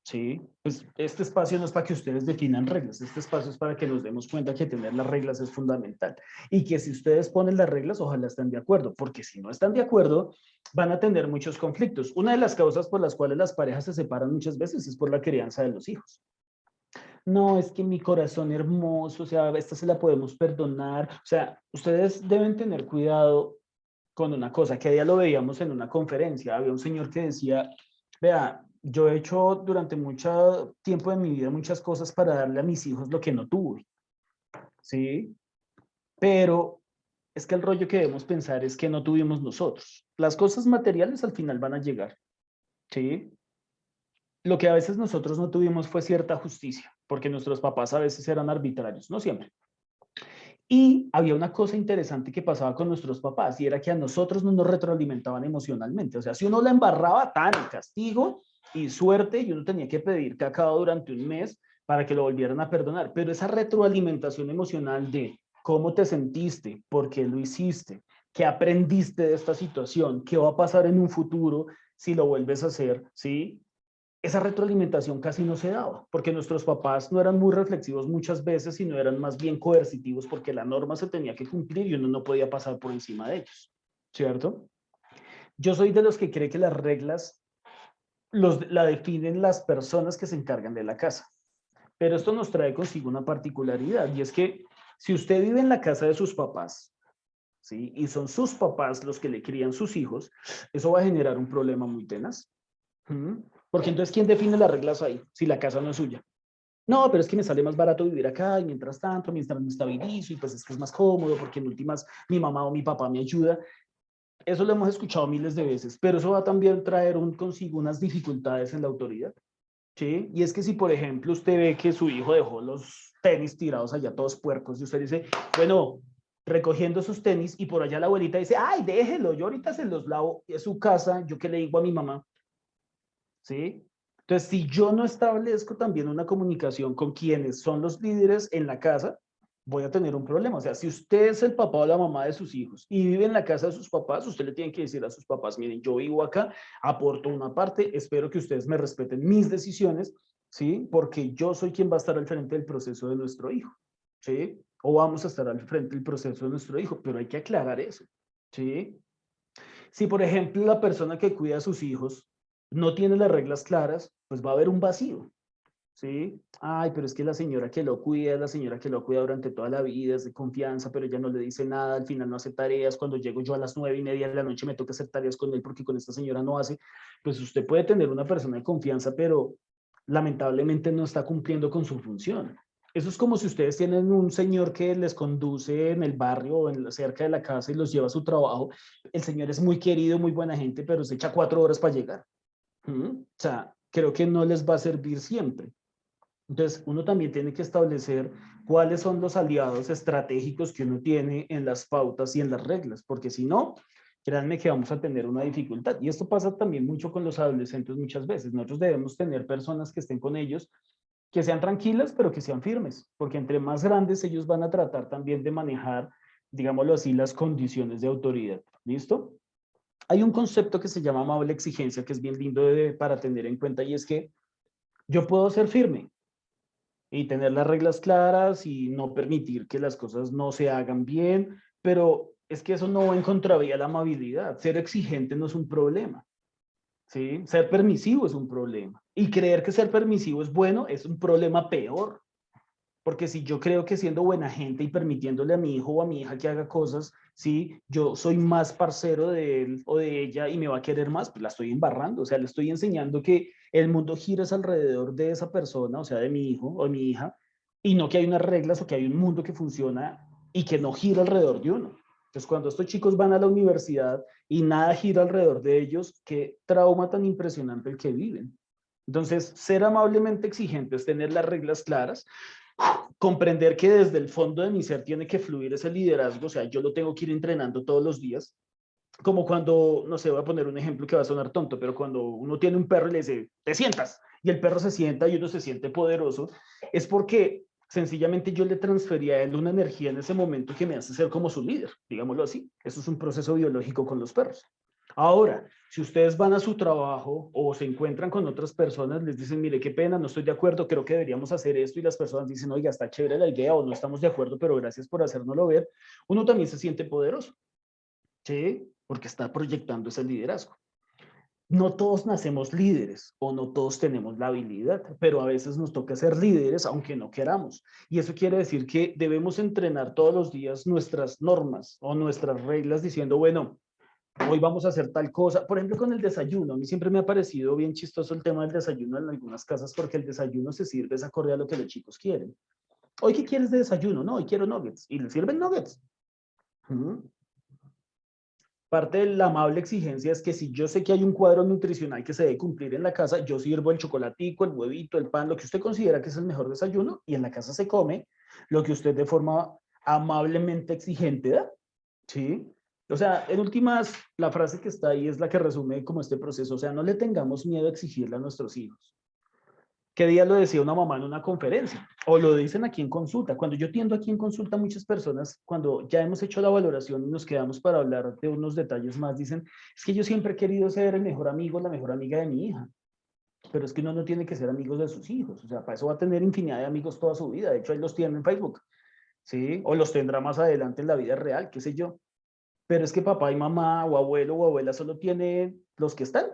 Sí, pues este espacio no es para que ustedes definan reglas, este espacio es para que nos demos cuenta que tener las reglas es fundamental y que si ustedes ponen las reglas, ojalá estén de acuerdo, porque si no están de acuerdo, van a tener muchos conflictos. Una de las causas por las cuales las parejas se separan muchas veces es por la crianza de los hijos. No, es que mi corazón hermoso, o sea, esta se la podemos perdonar, o sea, ustedes deben tener cuidado con una cosa, que a día lo veíamos en una conferencia, había un señor que decía, vea, yo he hecho durante mucho tiempo de mi vida muchas cosas para darle a mis hijos lo que no tuve, ¿sí? Pero es que el rollo que debemos pensar es que no tuvimos nosotros. Las cosas materiales al final van a llegar, ¿sí? Lo que a veces nosotros no tuvimos fue cierta justicia, porque nuestros papás a veces eran arbitrarios, no siempre. Y había una cosa interesante que pasaba con nuestros papás y era que a nosotros no nos retroalimentaban emocionalmente. O sea, si uno la embarraba, tan castigo y suerte, y uno tenía que pedir cacao durante un mes para que lo volvieran a perdonar. Pero esa retroalimentación emocional de cómo te sentiste, por qué lo hiciste, qué aprendiste de esta situación, qué va a pasar en un futuro si lo vuelves a hacer, ¿sí? Esa retroalimentación casi no se daba, porque nuestros papás no eran muy reflexivos muchas veces, sino eran más bien coercitivos, porque la norma se tenía que cumplir y uno no podía pasar por encima de ellos, ¿cierto? Yo soy de los que cree que las reglas la definen las personas que se encargan de la casa, pero esto nos trae consigo una particularidad, y es que si usted vive en la casa de sus papás, ¿sí? Y son sus papás los que le crían sus hijos, eso va a generar un problema muy tenaz. Porque entonces, ¿quién define las reglas ahí si la casa no es suya? No, pero es que me sale más barato vivir acá y mientras tanto, mientras me estabilizo y pues es que es más cómodo porque en últimas mi mamá o mi papá me ayuda. Eso lo hemos escuchado miles de veces, pero eso va a también traer consigo unas dificultades en la autoridad, ¿sí? Y es que si, por ejemplo, usted ve que su hijo dejó los tenis tirados allá todos puercos y usted dice, bueno, recogiendo esos tenis y por allá la abuelita dice, ay, déjelo, yo ahorita se los lavo, es su casa, yo qué le digo a mi mamá, ¿sí? Entonces, si yo no establezco también una comunicación con quienes son los líderes en la casa, voy a tener un problema. O sea, si usted es el papá o la mamá de sus hijos y vive en la casa de sus papás, usted le tiene que decir a sus papás, miren, yo vivo acá, aporto una parte, espero que ustedes me respeten mis decisiones, ¿sí? Porque yo soy quien va a estar al frente del proceso de nuestro hijo, ¿sí? O vamos a estar al frente del proceso de nuestro hijo, pero hay que aclarar eso, ¿sí? Si, por ejemplo, la persona que cuida a sus hijos no tiene las reglas claras, pues va a haber un vacío, ¿sí? Ay, pero es que la señora que lo cuida es la señora que lo cuida durante toda la vida, es de confianza, pero ella no le dice nada, al final no hace tareas, cuando llego yo a las 9:30 de la noche me toca hacer tareas con él porque con esta señora no hace, pues usted puede tener una persona de confianza, pero lamentablemente no está cumpliendo con su función. Eso es como si ustedes tienen un señor que les conduce en el barrio o cerca de la casa y los lleva a su trabajo. El señor es muy querido, muy buena gente, pero se echa 4 horas para llegar. O sea, creo que no les va a servir siempre. Entonces, uno también tiene que establecer cuáles son los aliados estratégicos que uno tiene en las pautas y en las reglas, porque si no, créanme que vamos a tener una dificultad. Y esto pasa también mucho con los adolescentes muchas veces. Nosotros debemos tener personas que estén con ellos, que sean tranquilas, pero que sean firmes, porque entre más grandes ellos van a tratar también de manejar, digámoslo así, las condiciones de autoridad. ¿Listo? Hay un concepto que se llama amable exigencia, que es bien lindo para tener en cuenta, y es que yo puedo ser firme y tener las reglas claras y no permitir que las cosas no se hagan bien, pero es que eso no va en contravía de la amabilidad. Ser exigente no es un problema, ¿sí? Ser permisivo es un problema. Y creer que ser permisivo es bueno es un problema peor. Porque si yo creo que siendo buena gente y permitiéndole a mi hijo o a mi hija que haga cosas, si yo soy más parcero de él o de ella y me va a querer más, pues la estoy embarrando. O sea, le estoy enseñando que el mundo gira alrededor de esa persona, o sea, de mi hijo o de mi hija, y no que hay unas reglas o que hay un mundo que funciona y que no gira alrededor de uno. Entonces, cuando estos chicos van a la universidad y nada gira alrededor de ellos, qué trauma tan impresionante el que viven. Entonces, ser amablemente exigentes, tener las reglas claras, comprender que desde el fondo de mi ser tiene que fluir ese liderazgo, o sea, yo lo tengo que ir entrenando todos los días, como cuando, no sé, voy a poner un ejemplo que va a sonar tonto, pero cuando uno tiene un perro y le dice, te sientas, y el perro se sienta y uno se siente poderoso, es porque sencillamente yo le transferí a él una energía en ese momento que me hace ser como su líder, digámoslo así. Eso es un proceso biológico con los perros. Ahora, si ustedes van a su trabajo o se encuentran con otras personas, les dicen, mire, qué pena, no estoy de acuerdo, creo que deberíamos hacer esto, y las personas dicen, oiga, está chévere la idea o no estamos de acuerdo, pero gracias por hacérnoslo ver, uno también se siente poderoso, ¿sí? Porque está proyectando ese liderazgo. No todos nacemos líderes o no todos tenemos la habilidad, pero a veces nos toca ser líderes aunque no queramos. Y eso quiere decir que debemos entrenar todos los días nuestras normas o nuestras reglas diciendo, bueno, hoy vamos a hacer tal cosa. Por ejemplo, con el desayuno. A mí siempre me ha parecido bien chistoso el tema del desayuno en algunas casas porque el desayuno se sirve es acorde a lo que los chicos quieren. ¿Hoy qué quieres de desayuno? No, hoy quiero nuggets. Y le sirven nuggets. Parte de la amable exigencia es que si yo sé que hay un cuadro nutricional que se debe cumplir en la casa, yo sirvo el chocolatico, el huevito, el pan, lo que usted considera que es el mejor desayuno, y en la casa se come lo que usted de forma amablemente exigente, ¿da? ¿Sí? O sea, en últimas, la frase que está ahí es la que resume como este proceso. O sea, no le tengamos miedo a exigirle a nuestros hijos. ¿Qué día lo decía una mamá en una conferencia? O lo dicen aquí en consulta. Cuando yo tiendo aquí en consulta, muchas personas, cuando ya hemos hecho la valoración y nos quedamos para hablar de unos detalles más, dicen, es que yo siempre he querido ser el mejor amigo, la mejor amiga de mi hija. Pero es que uno no tiene que ser amigos de sus hijos. O sea, para eso va a tener infinidad de amigos toda su vida. De hecho, ahí los tiene en Facebook. ¿Sí? O los tendrá más adelante en la vida real, qué sé yo. Pero es que papá y mamá o abuelo o abuela solo tiene los que están.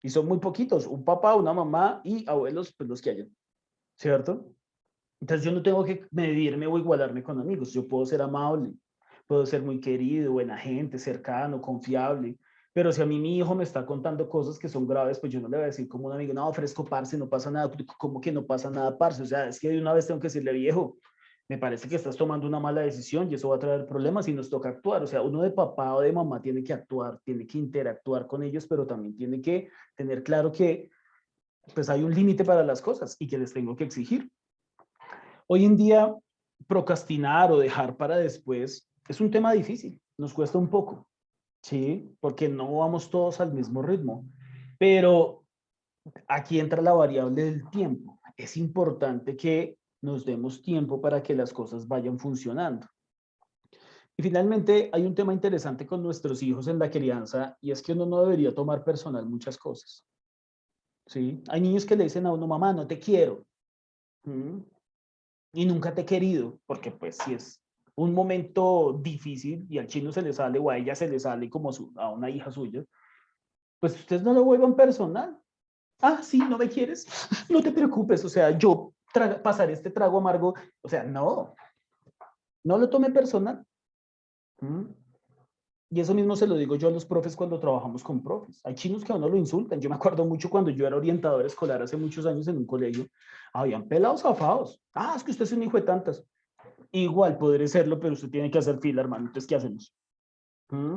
Y son muy poquitos. Un papá, una mamá y abuelos, pues los que hayan. ¿Cierto? Entonces yo no tengo que medirme o igualarme con amigos. Yo puedo ser amable, puedo ser muy querido, buena gente, cercano, confiable. Pero si a mí mi hijo me está contando cosas que son graves, pues yo no le voy a decir como un amigo, no, fresco, parce, no pasa nada. ¿Cómo que no pasa nada, parce? O sea, es que de una vez tengo que decirle, viejo, me parece que estás tomando una mala decisión y eso va a traer problemas y nos toca actuar. O sea, uno de papá o de mamá tiene que actuar, tiene que interactuar con ellos, pero también tiene que tener claro que pues hay un límite para las cosas y que les tengo que exigir. Hoy en día, procrastinar o dejar para después es un tema difícil, nos cuesta un poco, ¿sí? Porque no vamos todos al mismo ritmo. Pero aquí entra la variable del tiempo. Es importante que nos demos tiempo para que las cosas vayan funcionando. Y finalmente, hay un tema interesante con nuestros hijos en la crianza y es que uno no debería tomar personal muchas cosas, ¿sí? Hay niños que le dicen a uno, mamá, no te quiero. ¿Mm? Y nunca te he querido, porque pues si es un momento difícil y al chino se le sale o a ella se le sale como a una hija suya, pues ustedes no lo vuelvan personal. Ah, sí, no me quieres, no te preocupes, o sea, yo pasaré este trago amargo, o sea, no, no lo tome personal. ¿Mm? Y eso mismo se lo digo yo a los profes cuando trabajamos con profes. Hay chinos que a uno lo insultan. Yo me acuerdo mucho cuando yo era orientador escolar hace muchos años en un colegio. Habían pelados zafados. Ah, es que usted es un hijo de tantas. Igual podré serlo, pero usted tiene que hacer fila, hermano. Entonces, ¿qué hacemos?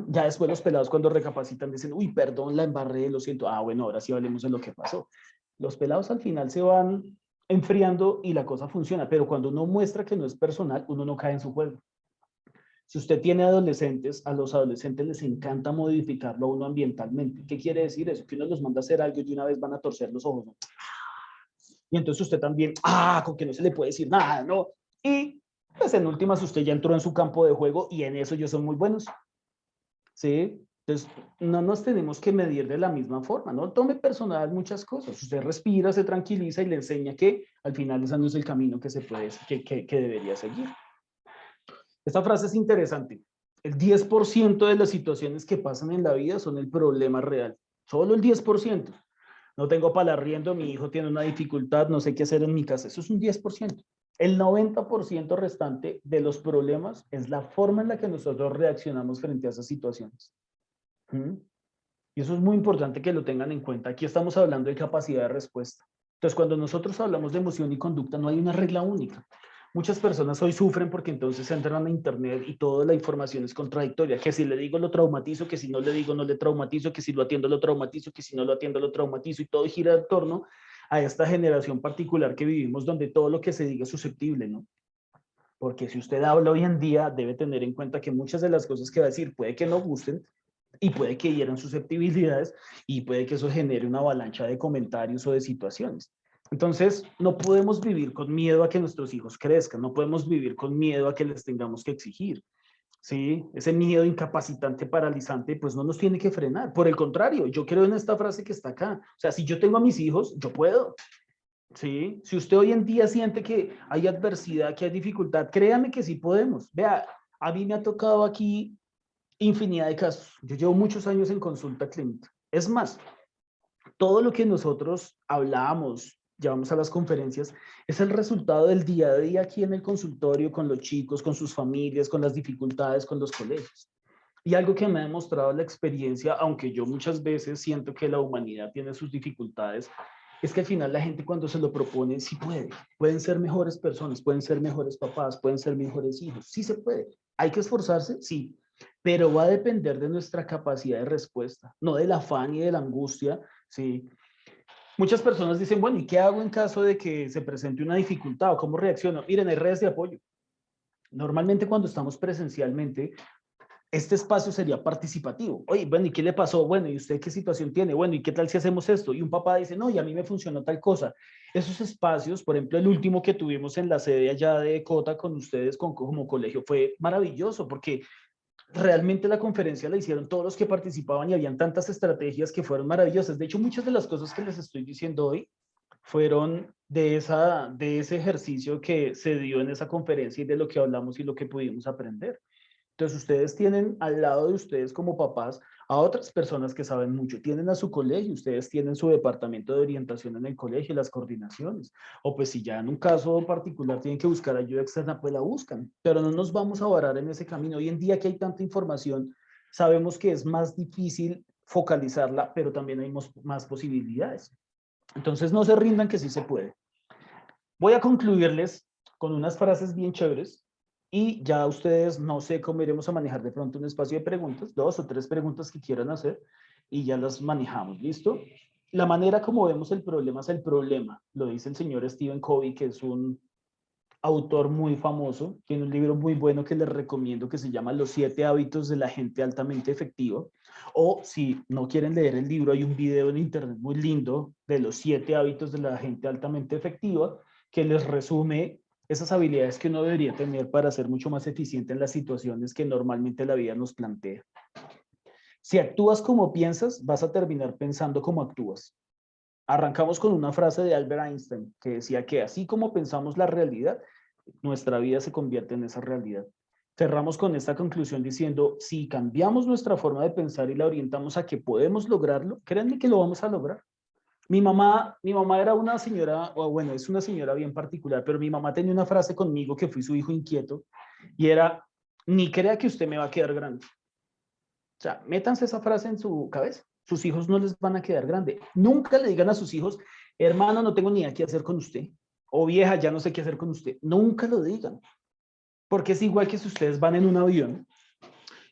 Ya después los pelados cuando recapacitan dicen, uy, perdón, la embarré, lo siento. Ah, bueno, ahora sí hablemos de lo que pasó. Los pelados al final se van enfriando y la cosa funciona, pero cuando uno muestra que no es personal, uno no cae en su juego. Si usted tiene adolescentes, a los adolescentes les encanta modificarlo a uno ambientalmente. ¿Qué quiere decir eso? Que uno los manda a hacer algo y de una vez van a torcer los ojos, ¿no? Y entonces usted también, con que no se le puede decir nada, ¿no? Y pues en últimas usted ya entró en su campo de juego y en eso ellos son muy buenos, ¿sí? Entonces, no nos tenemos que medir de la misma forma, no tome personal muchas cosas. Usted respira, se tranquiliza y le enseña que al final ese no es el camino que se puede, que debería seguir. Esta frase es interesante. El 10% de las situaciones que pasan en la vida son el problema real. Solo el 10%. No tengo para arriendo, mi hijo tiene una dificultad, no sé qué hacer en mi casa. Eso es un 10%. El 90% restante de los problemas es la forma en la que nosotros reaccionamos frente a esas situaciones. ¿Mm? Y eso es muy importante que lo tengan en cuenta. Aquí estamos hablando de capacidad de respuesta. Entonces, cuando nosotros hablamos de emoción y conducta, no hay una regla única. Muchas personas hoy sufren porque entonces entran a internet y toda la información es contradictoria. Que si le digo lo traumatizo, que si no le digo no le traumatizo, que si lo atiendo lo traumatizo, que si no lo atiendo lo traumatizo y todo gira en torno a esta generación particular que vivimos donde todo lo que se diga es susceptible, ¿no? Porque si usted habla hoy en día, debe tener en cuenta que muchas de las cosas que va a decir puede que no gusten y puede que hieran susceptibilidades y puede que eso genere una avalancha de comentarios o de situaciones. Entonces, no podemos vivir con miedo a que nuestros hijos crezcan, no podemos vivir con miedo a que les tengamos que exigir. ¿Sí? Ese miedo incapacitante, paralizante, pues no nos tiene que frenar. Por el contrario, yo creo en esta frase que está acá. O sea, si yo tengo a mis hijos, yo puedo. ¿Sí? Si usted hoy en día siente que hay adversidad, que hay dificultad, créame que sí podemos. Vea, a mí me ha tocado aquí infinidad de casos. Yo llevo muchos años en consulta clínica. Es más, todo lo que nosotros hablamos, llevamos a las conferencias, es el resultado del día a día aquí en el consultorio, con los chicos, con sus familias, con las dificultades, con los colegios. Y algo que me ha demostrado la experiencia, aunque yo muchas veces siento que la humanidad tiene sus dificultades, es que al final la gente cuando se lo propone, sí puede. Pueden ser mejores personas, pueden ser mejores papás, pueden ser mejores hijos. Sí se puede. ¿Hay que esforzarse? Sí. Pero va a depender de nuestra capacidad de respuesta, no del afán y de la angustia. Sí. Muchas personas dicen, bueno, ¿y qué hago en caso de que se presente una dificultad o cómo reacciono? Miren, hay redes de apoyo. Normalmente cuando estamos presencialmente, este espacio sería participativo. Oye, bueno, ¿y qué le pasó? Bueno, ¿y usted qué situación tiene? Bueno, ¿y qué tal si hacemos esto? Y un papá dice, no, y a mí me funcionó tal cosa. Esos espacios, por ejemplo, el último que tuvimos en la sede allá de Cota con ustedes como colegio fue maravilloso porque realmente la conferencia la hicieron todos los que participaban y habían tantas estrategias que fueron maravillosas. De hecho, muchas de las cosas que les estoy diciendo hoy fueron de ese ejercicio que se dio en esa conferencia y de lo que hablamos y lo que pudimos aprender. Entonces, ustedes tienen al lado de ustedes como papás a otras personas que saben mucho. Tienen a su colegio, ustedes tienen su departamento de orientación en el colegio, las coordinaciones. O pues si ya en un caso particular tienen que buscar ayuda externa, pues la buscan. Pero no nos vamos a varar en ese camino. Hoy en día que hay tanta información, sabemos que es más difícil focalizarla, pero también hay más posibilidades. Entonces, no se rindan que sí se puede. Voy a concluirles con unas frases bien chéveres y ya ustedes no sé cómo iremos a manejar de pronto un espacio de preguntas, 2 o 3 preguntas que quieran hacer y ya las manejamos, ¿listo? La manera como vemos el problema es el problema, lo dice el señor Stephen Covey, que es un autor muy famoso, tiene un libro muy bueno que les recomiendo que se llama Los 7 hábitos de la gente altamente efectiva. O si no quieren leer el libro, hay un video en internet muy lindo de los 7 hábitos de la gente altamente efectiva que les resume esas habilidades que uno debería tener para ser mucho más eficiente en las situaciones que normalmente la vida nos plantea. Si actúas como piensas, vas a terminar pensando como actúas. Arrancamos con una frase de Albert Einstein que decía que así como pensamos la realidad, nuestra vida se convierte en esa realidad. Cerramos con esta conclusión diciendo, si cambiamos nuestra forma de pensar y la orientamos a que podemos lograrlo, créanme que lo vamos a lograr. Mi mamá era una señora, o bueno, es una señora bien particular, pero mi mamá tenía una frase conmigo que fui su hijo inquieto y era, ni crea que usted me va a quedar grande. O sea, métanse esa frase en su cabeza. Sus hijos no les van a quedar grande. Nunca le digan a sus hijos, hermano, no tengo ni idea qué hacer con usted. O vieja, ya no sé qué hacer con usted. Nunca lo digan. Porque es igual que si ustedes van en un avión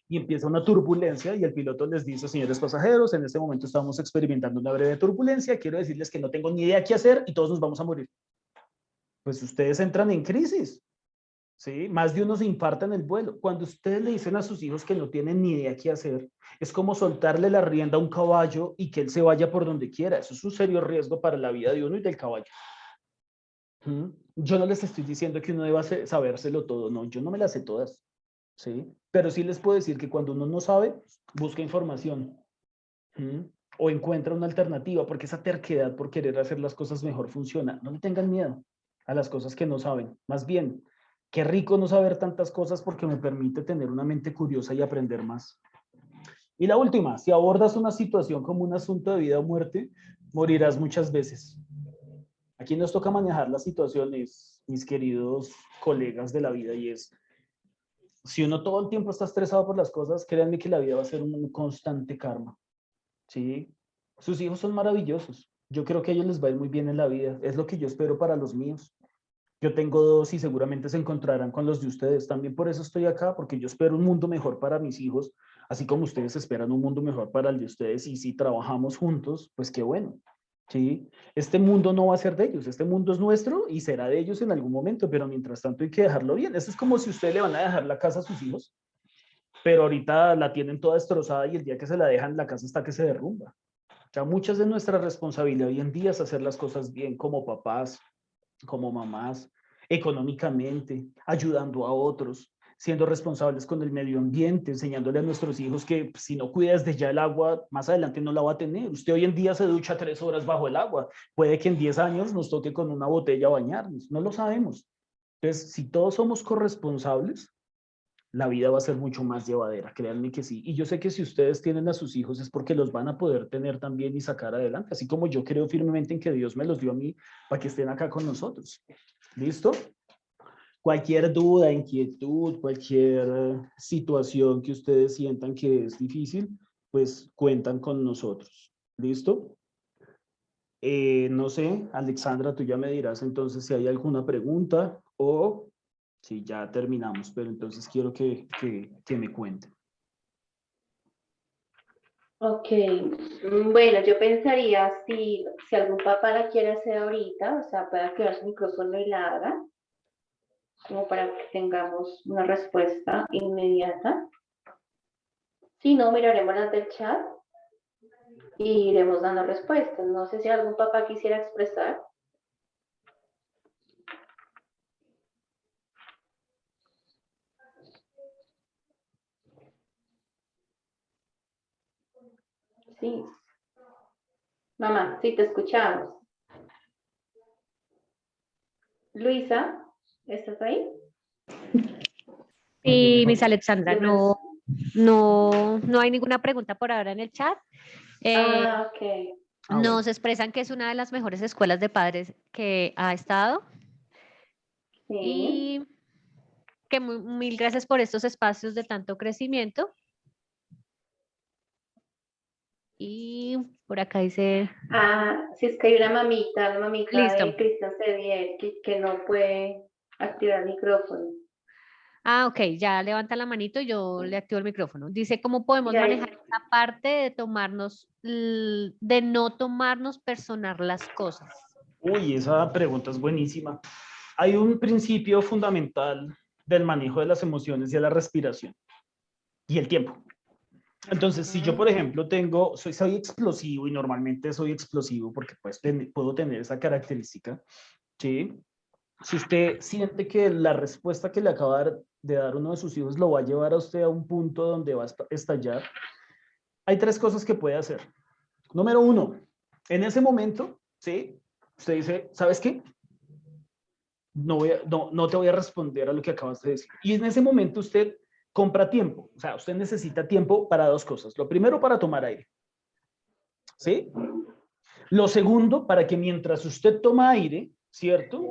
y empieza una turbulencia y el piloto les dice, señores pasajeros, en este momento estamos experimentando una breve turbulencia, quiero decirles que no tengo ni idea qué hacer y todos nos vamos a morir. Pues ustedes entran en crisis, ¿sí? Más de uno se infarta en el vuelo. Cuando ustedes le dicen a sus hijos que no tienen ni idea qué hacer, es como soltarle la rienda a un caballo y que él se vaya por donde quiera. Eso es un serio riesgo para la vida de uno y del caballo. ¿Mm? Yo no les estoy diciendo que uno deba sabérselo todo, no, yo no me las sé todas, ¿sí? Pero sí les puedo decir que cuando uno no sabe, busca información. ¿Mm? O encuentra una alternativa, porque esa terquedad por querer hacer las cosas mejor funciona. No le tengan miedo a las cosas que no saben. Más bien, qué rico no saber tantas cosas porque me permite tener una mente curiosa y aprender más. Y la última, si abordas una situación como un asunto de vida o muerte, morirás muchas veces. Aquí nos toca manejar las situaciones, mis queridos colegas de la vida, y es, si uno todo el tiempo está estresado por las cosas, créanme que la vida va a ser un constante karma. Sí, sus hijos son maravillosos. Yo creo que a ellos les va a ir muy bien en la vida. Es lo que yo espero para los míos. Yo tengo 2 y seguramente se encontrarán con los de ustedes. También por eso estoy acá, porque yo espero un mundo mejor para mis hijos, así como ustedes esperan un mundo mejor para el de ustedes. Y si trabajamos juntos, pues qué bueno. Sí, este mundo no va a ser de ellos, este mundo es nuestro y será de ellos en algún momento, pero mientras tanto hay que dejarlo bien. Eso es como si ustedes le van a dejar la casa a sus hijos, pero ahorita la tienen toda destrozada y el día que se la dejan, la casa está que se derrumba. O sea, muchas de nuestra responsabilidad hoy en día es hacer las cosas bien como papás, como mamás, económicamente, ayudando a otros, siendo responsables con el medio ambiente, enseñándole a nuestros hijos que si no cuida desde ya el agua, más adelante no la va a tener. Usted hoy en día se ducha 3 horas bajo el agua. Puede que en 10 años nos toque con una botella bañarnos. No lo sabemos. Entonces, si todos somos corresponsables, la vida va a ser mucho más llevadera, créanme que sí. Y yo sé que si ustedes tienen a sus hijos es porque los van a poder tener también y sacar adelante, así como yo creo firmemente en que Dios me los dio a mí para que estén acá con nosotros. ¿Listo? Cualquier duda, inquietud, cualquier situación que ustedes sientan que es difícil, pues cuentan con nosotros. ¿Listo? No sé, Alexandra, tú ya me dirás entonces si hay alguna pregunta o si ya terminamos, pero entonces quiero que me cuenten. Ok, bueno, yo pensaría si algún papá la quiere hacer ahorita, o sea, puede activar su micrófono y la haga. como para que tengamos una respuesta inmediata. Si no, miraremos las del chat y iremos dando respuestas. No sé si algún papá quisiera expresar. Sí. Mamá, sí, te escuchamos. Luisa, ¿estás ahí? Y Miss Alexandra, ¿Qué más? no hay ninguna pregunta por ahora en el chat. Ok. Nos expresan que es una de las mejores escuelas de padres que ha estado Sí. y que mil gracias por estos espacios de tanto crecimiento. Y por acá dice, Si es que hay una mamita listo. de Cristian Cediel que no puede activar el micrófono. Ok, ya levanta la manito y yo le activo el micrófono. Dice, ¿cómo podemos Ya, manejar esta parte de de no tomarnos personal las cosas? Uy, esa pregunta es buenísima. Hay un principio fundamental del manejo de las emociones y de la respiración y el tiempo. Entonces, si yo, por ejemplo, soy explosivo y normalmente soy explosivo porque pues puedo tener esa característica, ¿sí? Si usted siente que la respuesta que le acaba de dar uno de sus hijos lo va a llevar a usted a un punto donde va a estallar, hay tres cosas que puede hacer. Número uno, en ese momento, ¿sí? Usted dice, ¿sabes qué? No te voy a responder a lo que acabas de decir. Y en ese momento usted compra tiempo. O sea, usted necesita tiempo para dos cosas. Lo primero, para tomar aire. ¿Sí? Lo segundo, para que mientras usted toma aire, ¿cierto?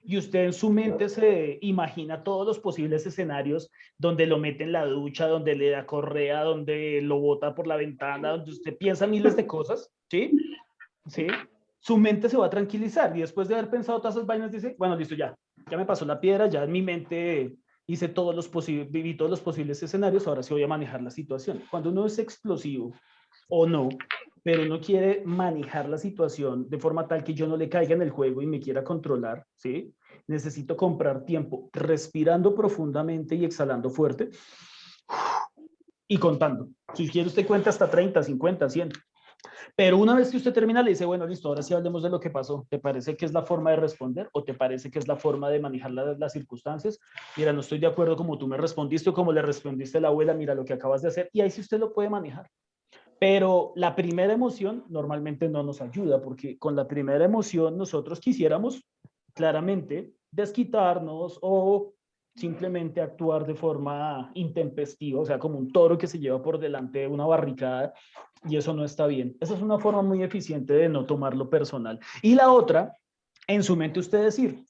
Y usted en su mente se imagina todos los posibles escenarios donde lo mete en la ducha, donde le da correa, donde lo bota por la ventana, donde usted piensa miles de cosas, ¿sí? ¿Sí? Su mente se va a tranquilizar y después de haber pensado todas esas vainas dice, bueno, listo, ya me pasó la piedra, ya en mi mente hice viví todos los posibles escenarios, ahora sí voy a manejar la situación. Cuando uno es explosivo o no, pero uno quiere manejar la situación de forma tal que yo no le caiga en el juego y me quiera controlar, ¿sí? Necesito comprar tiempo respirando profundamente y exhalando fuerte y contando. Si quiere usted cuenta hasta 30, 50, 100. Pero una vez que usted termina, le dice, bueno, listo, ahora sí hablemos de lo que pasó. ¿Te parece que es la forma de responder o te parece que es la forma de manejar las circunstancias? Mira, no estoy de acuerdo como tú me respondiste o como le respondiste a la abuela, mira lo que acabas de hacer. Y ahí sí usted lo puede manejar. Pero la primera emoción normalmente no nos ayuda porque con la primera emoción nosotros quisiéramos claramente desquitarnos o simplemente actuar de forma intempestiva, o sea, como un toro que se lleva por delante de una barricada y eso no está bien. Esa es una forma muy eficiente de no tomarlo personal. Y la otra, en su mente usted decir,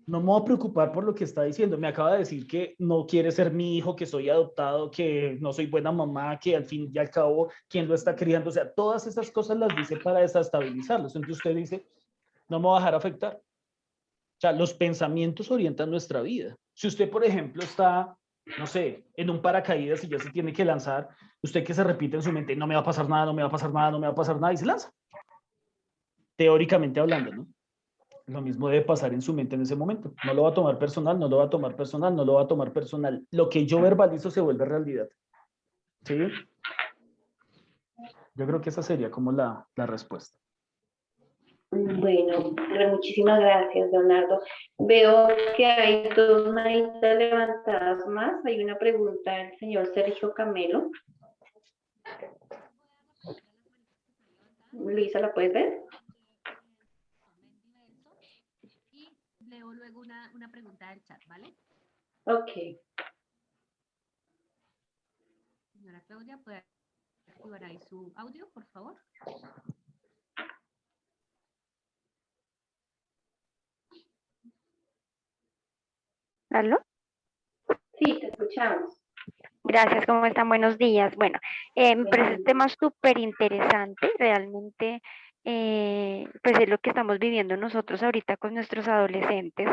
no me voy a preocupar por lo que está diciendo. Me acaba de decir que no quiere ser mi hijo, que soy adoptado, que no soy buena mamá, que al fin y al cabo, ¿quién lo está criando? O sea, todas esas cosas las dice para desestabilizarlos. Entonces usted dice, no me va a dejar afectar. O sea, los pensamientos orientan nuestra vida. Si usted, por ejemplo, está, no sé, en un paracaídas y ya se tiene que lanzar, usted que se repite en su mente, no me va a pasar nada, no me va a pasar nada, no me va a pasar nada, y se lanza. Teóricamente hablando, ¿no? Lo mismo debe pasar en su mente en ese momento. No lo va a tomar personal, no lo va a tomar personal, no lo va a tomar personal. Lo que yo verbalizo se vuelve realidad. ¿Sí? Yo creo que esa sería como la respuesta. Bueno, muchísimas gracias, Leonardo. Veo que hay dos manitas levantadas más. Hay una pregunta del señor Sergio Camelo. Luisa, ¿la puedes ver? Y leo luego una pregunta del chat, ¿vale? Ok. Señora Claudia, ¿puede activar ahí su audio, por favor? ¿Aló? Sí, te escuchamos. Gracias, ¿cómo están? Buenos días. Bueno, me parece un tema súper interesante, realmente, pues es lo que estamos viviendo nosotros ahorita con nuestros adolescentes,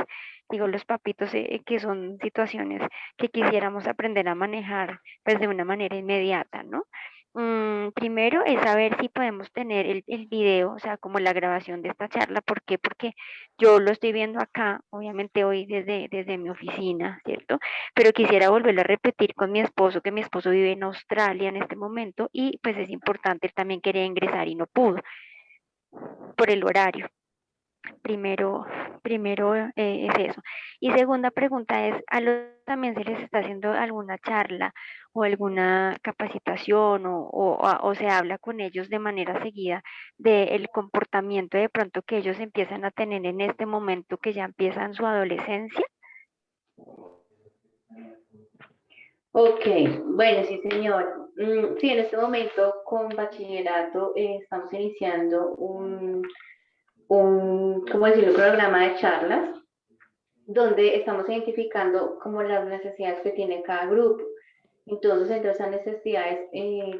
digo los papitos, que son situaciones que quisiéramos aprender a manejar pues de una manera inmediata, ¿no? Primero es saber si podemos tener el video, o sea, como la grabación de esta charla. ¿Por qué? Porque yo lo estoy viendo acá, obviamente hoy desde mi oficina, ¿cierto? Pero quisiera volverlo a repetir con mi esposo, que mi esposo vive en Australia en este momento y pues es importante, él también quería ingresar y no pudo por el horario. Primero es eso. Y segunda pregunta es, ¿a los también se les está haciendo alguna charla o alguna capacitación o se habla con ellos de manera seguida del comportamiento de pronto que ellos empiezan a tener en este momento que ya empiezan su adolescencia? Ok, bueno, sí, señor. Sí, en este momento con bachillerato estamos iniciando ¿cómo decirlo?, programa de charlas donde estamos identificando como las necesidades que tiene cada grupo. Entonces, entre esas necesidades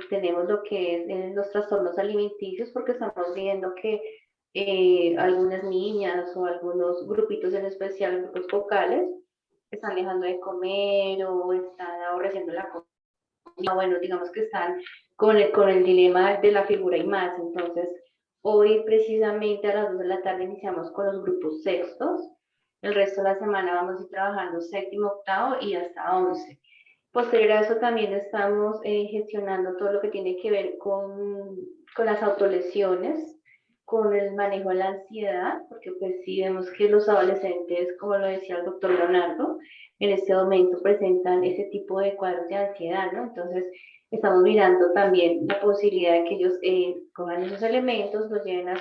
tenemos lo que es los trastornos alimenticios, porque estamos viendo que algunas niñas o algunos grupitos en especial, grupos focales, están dejando de comer o están aborreciendo la comida, bueno, digamos que están con el dilema de la figura y más. Entonces, hoy precisamente a las 2 de la tarde iniciamos con los grupos sextos, el resto de la semana vamos a ir trabajando séptimo, octavo y hasta 11. Posterior a eso también estamos gestionando todo lo que tiene que ver con las autolesiones, con el manejo de la ansiedad, porque pues sí vemos que los adolescentes, como lo decía el doctor Leonardo, en este momento presentan ese tipo de cuadros de ansiedad, ¿no? Entonces estamos mirando también la posibilidad de que ellos cojan esos elementos, los lleven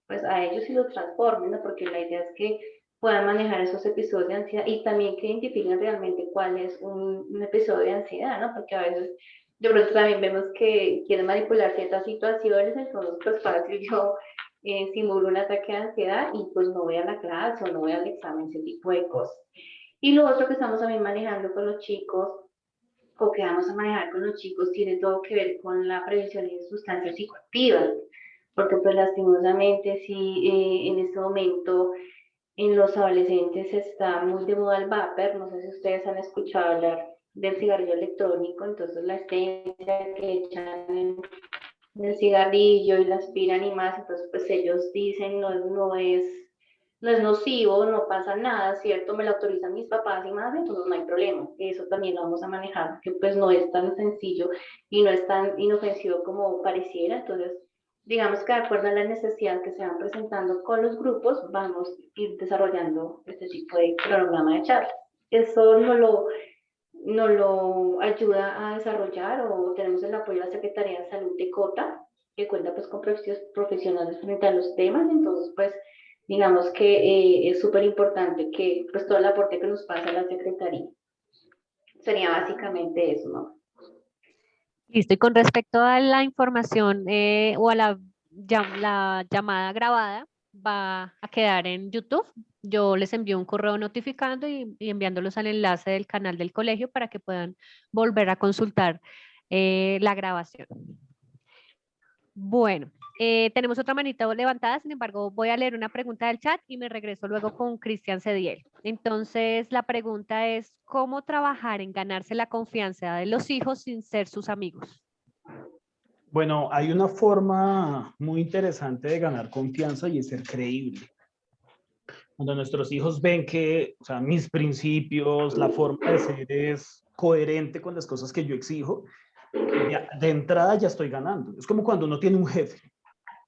pues a ellos y los transformen, ¿no? Porque la idea es que puedan manejar esos episodios de ansiedad y también que identifiquen realmente cuál es un episodio de ansiedad, ¿no? Porque a veces de pronto también vemos que quieren manipular ciertas situaciones, entonces pues fácil yo simulo un ataque de ansiedad y pues no voy a la clase o no voy al examen, ese tipo de cosas. Y lo otro que estamos también manejando con los chicos o que vamos a manejar con los chicos tiene todo que ver con la prevención de sustancias psicoactivas, porque pues lastimosamente sí en este momento en los adolescentes está muy de moda el vapor, no sé si ustedes han escuchado hablar del cigarrillo electrónico, entonces la esencia que echan en el cigarrillo y la aspiran y más, entonces pues ellos dicen no es nocivo, no pasa nada, ¿cierto? Me lo autorizan mis papás y más, entonces no hay problema. Eso también lo vamos a manejar, que pues no es tan sencillo y no es tan inofensivo como pareciera. Entonces, digamos que de acuerdo a la necesidad que se van presentando con los grupos, vamos a ir desarrollando este tipo de programa de charlas. Eso nos lo ayuda a desarrollar o tenemos el apoyo de la Secretaría de Salud de Cota, que cuenta pues con profesionales frente a los temas, entonces pues digamos que es súper importante que pues todo el aporte que nos pasa la Secretaría. Sería básicamente eso, ¿no? Listo, y con respecto a la información o a la llamada grabada, va a quedar en YouTube. Yo les envío un correo notificando y enviándolos al enlace del canal del colegio para que puedan volver a consultar la grabación. Bueno, tenemos otra manita levantada, sin embargo, voy a leer una pregunta del chat y me regreso luego con Cristian Cediel. Entonces, la pregunta es, ¿cómo trabajar en ganarse la confianza de los hijos sin ser sus amigos? Bueno, hay una forma muy interesante de ganar confianza y es ser creíble. Cuando nuestros hijos ven que, o sea, mis principios, la forma de ser es coherente con las cosas que yo exijo, de entrada ya estoy ganando. Es como cuando uno tiene un jefe.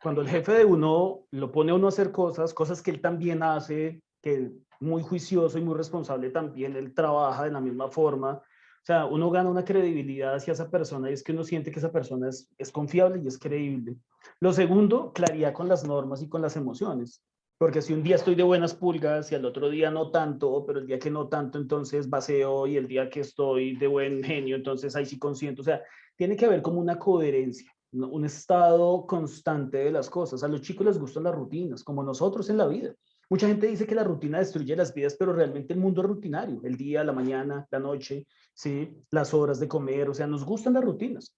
Cuando el jefe de uno lo pone a uno a hacer cosas que él también hace, que muy juicioso y muy responsable también, él trabaja de la misma forma. O sea, uno gana una credibilidad hacia esa persona y es que uno siente que esa persona es confiable y es creíble. Lo segundo, claridad con las normas y con las emociones. Porque si un día estoy de buenas pulgas y al otro día no tanto, pero el día que no tanto, entonces vacío y el día que estoy de buen genio, entonces ahí sí consiento. O sea, tiene que haber como una coherencia, un estado constante de las cosas. A los chicos les gustan las rutinas, como nosotros en la vida. Mucha gente dice que la rutina destruye las vidas, pero realmente el mundo es rutinario. El día, la mañana, la noche, ¿sí? Las horas de comer, o sea, nos gustan las rutinas.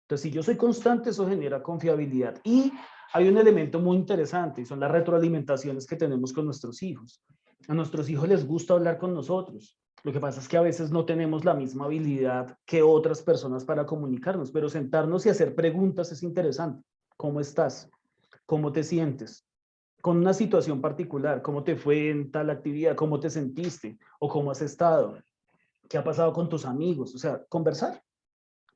Entonces, si yo soy constante, eso genera confiabilidad. Y hay un elemento muy interesante y son las retroalimentaciones que tenemos con nuestros hijos. A nuestros hijos les gusta hablar con nosotros. Lo que pasa es que a veces no tenemos la misma habilidad que otras personas para comunicarnos, pero sentarnos y hacer preguntas es interesante. ¿Cómo estás? ¿Cómo te sientes? Con una situación particular, ¿cómo te fue en tal actividad? ¿Cómo te sentiste? ¿O cómo has estado? ¿Qué ha pasado con tus amigos? O sea, conversar.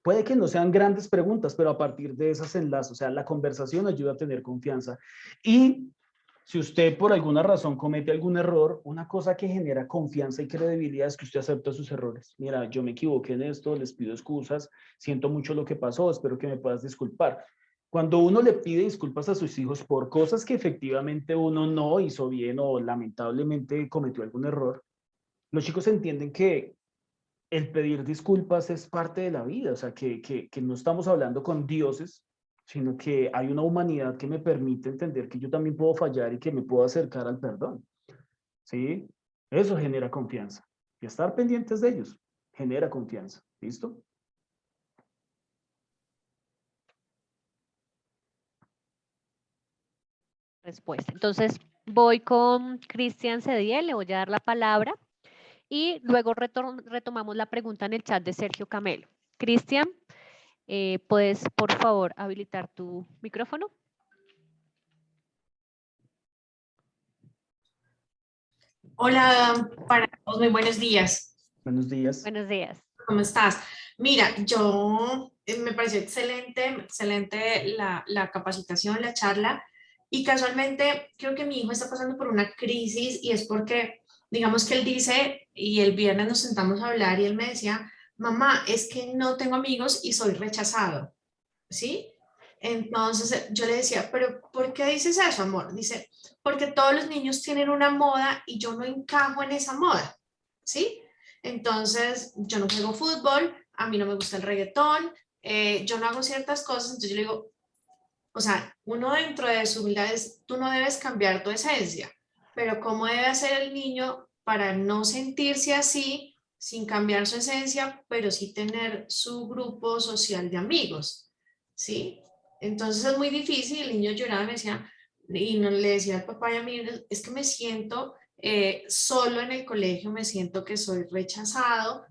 Puede que no sean grandes preguntas, pero a partir de esas enlaces, o sea, la conversación ayuda a tener confianza. Y si usted por alguna razón comete algún error, una cosa que genera confianza y credibilidad es que usted acepta sus errores. Mira, yo me equivoqué en esto, les pido excusas, siento mucho lo que pasó, espero que me puedas disculpar. Cuando uno le pide disculpas a sus hijos por cosas que efectivamente uno no hizo bien o lamentablemente cometió algún error, los chicos entienden que el pedir disculpas es parte de la vida, o sea, que no estamos hablando con dioses, sino que hay una humanidad que me permite entender que yo también puedo fallar y que me puedo acercar al perdón, ¿sí? Eso genera confianza. Y estar pendientes de ellos genera confianza, ¿listo? Respuesta. Entonces, voy con Cristian Cediel, le voy a dar la palabra y luego retomamos la pregunta en el chat de Sergio Camelo. Cristian, ¿puedes por favor habilitar tu micrófono? Hola, para todos, muy buenos días. Buenos días. Buenos días. ¿Cómo estás? Mira, yo me pareció excelente la capacitación, la charla, y casualmente creo que mi hijo está pasando por una crisis y es porque, digamos que él dice, y el viernes nos sentamos a hablar y él me decía, mamá, es que no tengo amigos y soy rechazado, ¿sí? Entonces yo le decía, pero ¿por qué dices eso, amor? Dice, porque todos los niños tienen una moda y yo no encajo en esa moda, ¿sí? Entonces yo no juego fútbol, a mí no me gusta el reggaetón, yo no hago ciertas cosas, entonces yo le digo, o sea, uno dentro de su humildad es, tú no debes cambiar tu esencia, pero ¿cómo debe hacer el niño para no sentirse así, sin cambiar su esencia, pero sí tener su grupo social de amigos? ¿Sí? Entonces es muy difícil, el niño lloraba y me decía, y no le decía al papá y a mí, es que me siento solo en el colegio, me siento que soy rechazado.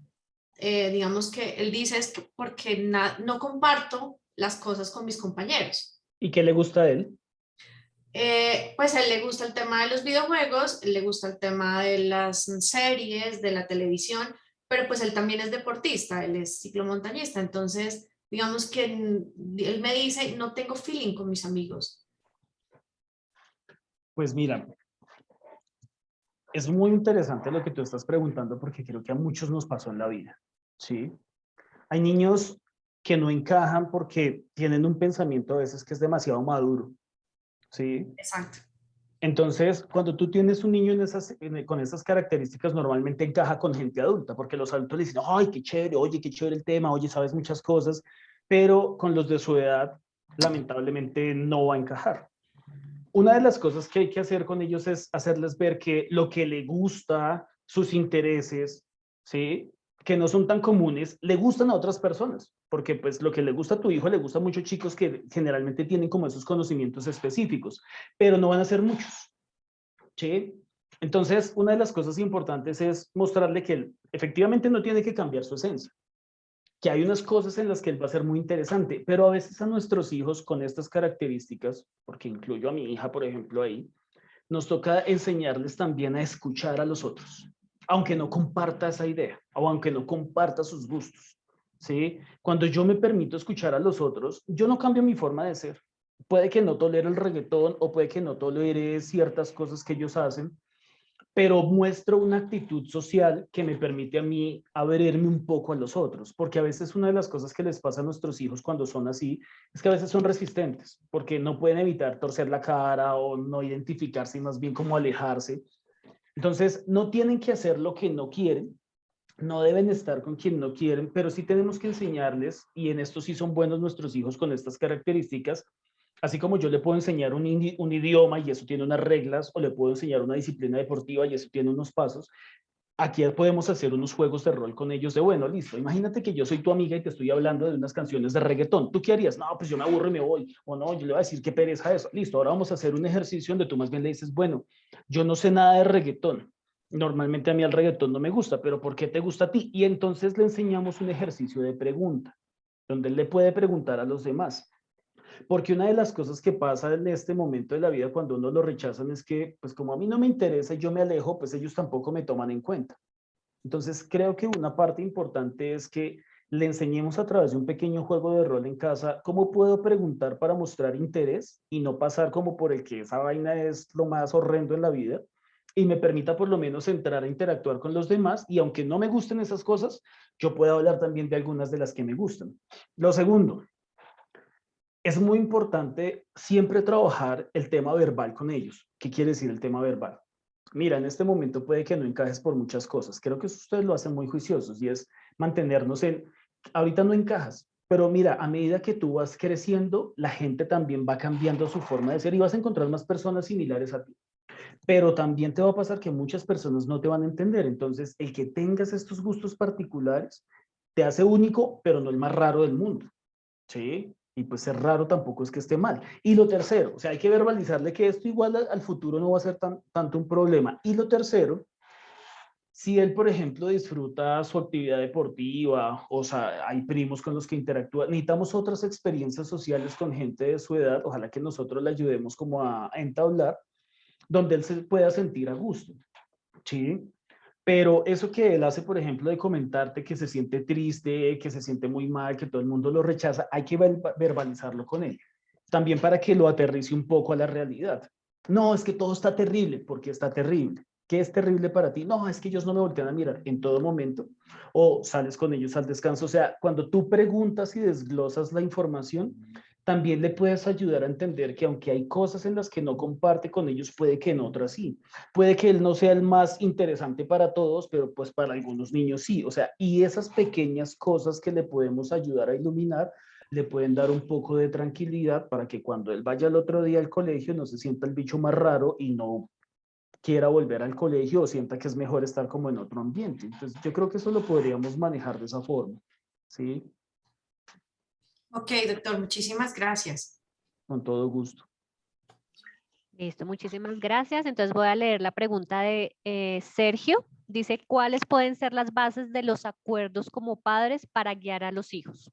Digamos que él dice es que porque no comparto las cosas con mis compañeros. ¿Y qué le gusta a él? Pues a él le gusta el tema de los videojuegos, le gusta el tema de las series, de la televisión, pero pues él también es deportista, él es ciclomontañista, entonces digamos que él me dice, no tengo feeling con mis amigos. Pues mira, es muy interesante lo que tú estás preguntando porque creo que a muchos nos pasó en la vida, ¿sí? Hay niños que no encajan porque tienen un pensamiento a veces que es demasiado maduro, ¿sí? Exacto. Entonces, cuando tú tienes un niño con esas características, normalmente encaja con gente adulta, porque los adultos le dicen, ay, qué chévere, oye, qué chévere el tema, oye, sabes muchas cosas, pero con los de su edad, lamentablemente no va a encajar. Una de las cosas que hay que hacer con ellos es hacerles ver que lo que le gusta, sus intereses, ¿sí? Que no son tan comunes, le gustan a otras personas, porque pues lo que le gusta a tu hijo le gusta a muchos chicos que generalmente tienen como esos conocimientos específicos, pero no van a ser muchos, ¿sí? Entonces, una de las cosas importantes es mostrarle que él efectivamente no tiene que cambiar su esencia, que hay unas cosas en las que él va a ser muy interesante, pero a veces a nuestros hijos con estas características, porque incluyo a mi hija, por ejemplo, ahí, nos toca enseñarles también a escuchar a los otros, aunque no comparta esa idea o aunque no comparta sus gustos, ¿sí? Cuando yo me permito escuchar a los otros, yo no cambio mi forma de ser. Puede que no tolere el reggaetón o puede que no tolere ciertas cosas que ellos hacen, pero muestro una actitud social que me permite a mí abrirme un poco a los otros, porque a veces una de las cosas que les pasa a nuestros hijos cuando son así es que a veces son resistentes, porque no pueden evitar torcer la cara o no identificarse y más bien como alejarse. Entonces, no tienen que hacer lo que no quieren, no deben estar con quien no quieren, pero sí tenemos que enseñarles, y en esto sí son buenos nuestros hijos con estas características, así como yo le puedo enseñar un idioma y eso tiene unas reglas, o le puedo enseñar una disciplina deportiva y eso tiene unos pasos, aquí podemos hacer unos juegos de rol con ellos de, bueno, listo, imagínate que yo soy tu amiga y te estoy hablando de unas canciones de reggaetón. ¿Tú qué harías? No, pues yo me aburro y me voy. O no, yo le voy a decir qué pereza eso. Listo, ahora vamos a hacer un ejercicio donde tú más bien le dices, bueno, yo no sé nada de reggaetón, Normalmente a mí el reggaetón no me gusta, pero ¿por qué te gusta a ti? Y entonces le enseñamos un ejercicio de pregunta, donde él le puede preguntar a los demás. Porque una de las cosas que pasa en este momento de la vida cuando uno lo rechazan es que, pues como a mí no me interesa y yo me alejo, pues ellos tampoco me toman en cuenta. Entonces creo que una parte importante es que le enseñemos a través de un pequeño juego de rol en casa cómo puedo preguntar para mostrar interés y no pasar como por el que esa vaina es lo más horrendo en la vida y me permita por lo menos entrar a interactuar con los demás y aunque no me gusten esas cosas, yo puedo hablar también de algunas de las que me gustan. Lo segundo, es muy importante siempre trabajar el tema verbal con ellos. ¿Qué quiere decir el tema verbal? Mira, en este momento puede que no encajes por muchas cosas. Creo que eso ustedes lo hacen muy juiciosos y es mantenernos en, ahorita no encajas, pero mira, a medida que tú vas creciendo, la gente también va cambiando su forma de ser y vas a encontrar más personas similares a ti. Pero también te va a pasar que muchas personas no te van a entender. Entonces, el que tengas estos gustos particulares te hace único, pero no el más raro del mundo. ¿Sí? Y pues ser raro tampoco es que esté mal. Y lo tercero, o sea, hay que verbalizarle que esto igual al futuro no va a ser tanto un problema. Y lo tercero, si él, por ejemplo, disfruta su actividad deportiva, o sea, hay primos con los que interactúa, necesitamos otras experiencias sociales con gente de su edad, ojalá que nosotros le ayudemos como a entablar, donde él se pueda sentir a gusto, ¿sí? Pero eso que él hace, por ejemplo, de comentarte que se siente triste, que se siente muy mal, que todo el mundo lo rechaza, hay que verbalizarlo con él. También para que lo aterrice un poco a la realidad. No, es que todo está terrible. ¿Por qué está terrible? ¿Qué es terrible para ti? No, es que ellos no me voltean a mirar en todo momento. O sales con ellos al descanso. O sea, cuando tú preguntas y desglosas la información, también le puedes ayudar a entender que aunque hay cosas en las que no comparte con ellos, puede que en otras sí. Puede que él no sea el más interesante para todos, pero pues para algunos niños sí. O sea, y esas pequeñas cosas que le podemos ayudar a iluminar, le pueden dar un poco de tranquilidad para que cuando él vaya el otro día al colegio no se sienta el bicho más raro y no quiera volver al colegio o sienta que es mejor estar como en otro ambiente. Entonces, yo creo que eso lo podríamos manejar de esa forma. ¿Sí? Ok, doctor, muchísimas gracias. Con todo gusto. Listo, muchísimas gracias. Entonces voy a leer la pregunta de Sergio. Dice, ¿cuáles pueden ser las bases de los acuerdos como padres para guiar a los hijos?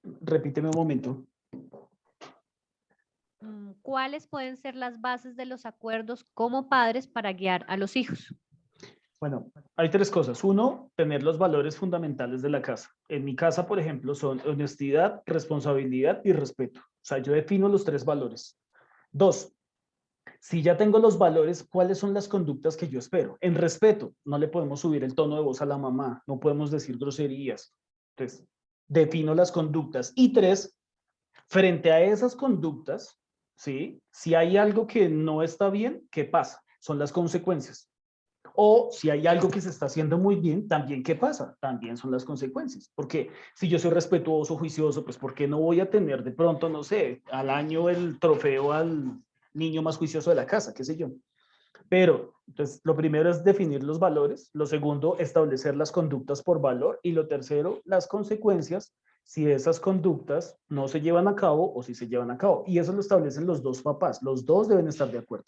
Repíteme un momento. ¿Cuáles pueden ser las bases de los acuerdos como padres para guiar a los hijos? Bueno, hay tres cosas. Uno, tener los valores fundamentales de la casa. En mi casa, por ejemplo, son honestidad, responsabilidad y respeto. O sea, yo defino los tres valores. Dos, si ya tengo los valores, ¿cuáles son las conductas que yo espero? En respeto, no le podemos subir el tono de voz a la mamá, no podemos decir groserías. Entonces, defino las conductas. Y tres, frente a esas conductas, ¿sí? Si hay algo que no está bien, ¿qué pasa? Son las consecuencias. O si hay algo que se está haciendo muy bien, también ¿qué pasa? También son las consecuencias. Porque si yo soy respetuoso, juicioso, pues ¿por qué no voy a tener de pronto, no sé, al año el trofeo al niño más juicioso de la casa, qué sé yo? Pero, entonces, lo primero es definir los valores, lo segundo, establecer las conductas por valor y lo tercero, las consecuencias si esas conductas no se llevan a cabo o si se llevan a cabo. Y eso lo establecen los dos papás, los dos deben estar de acuerdo.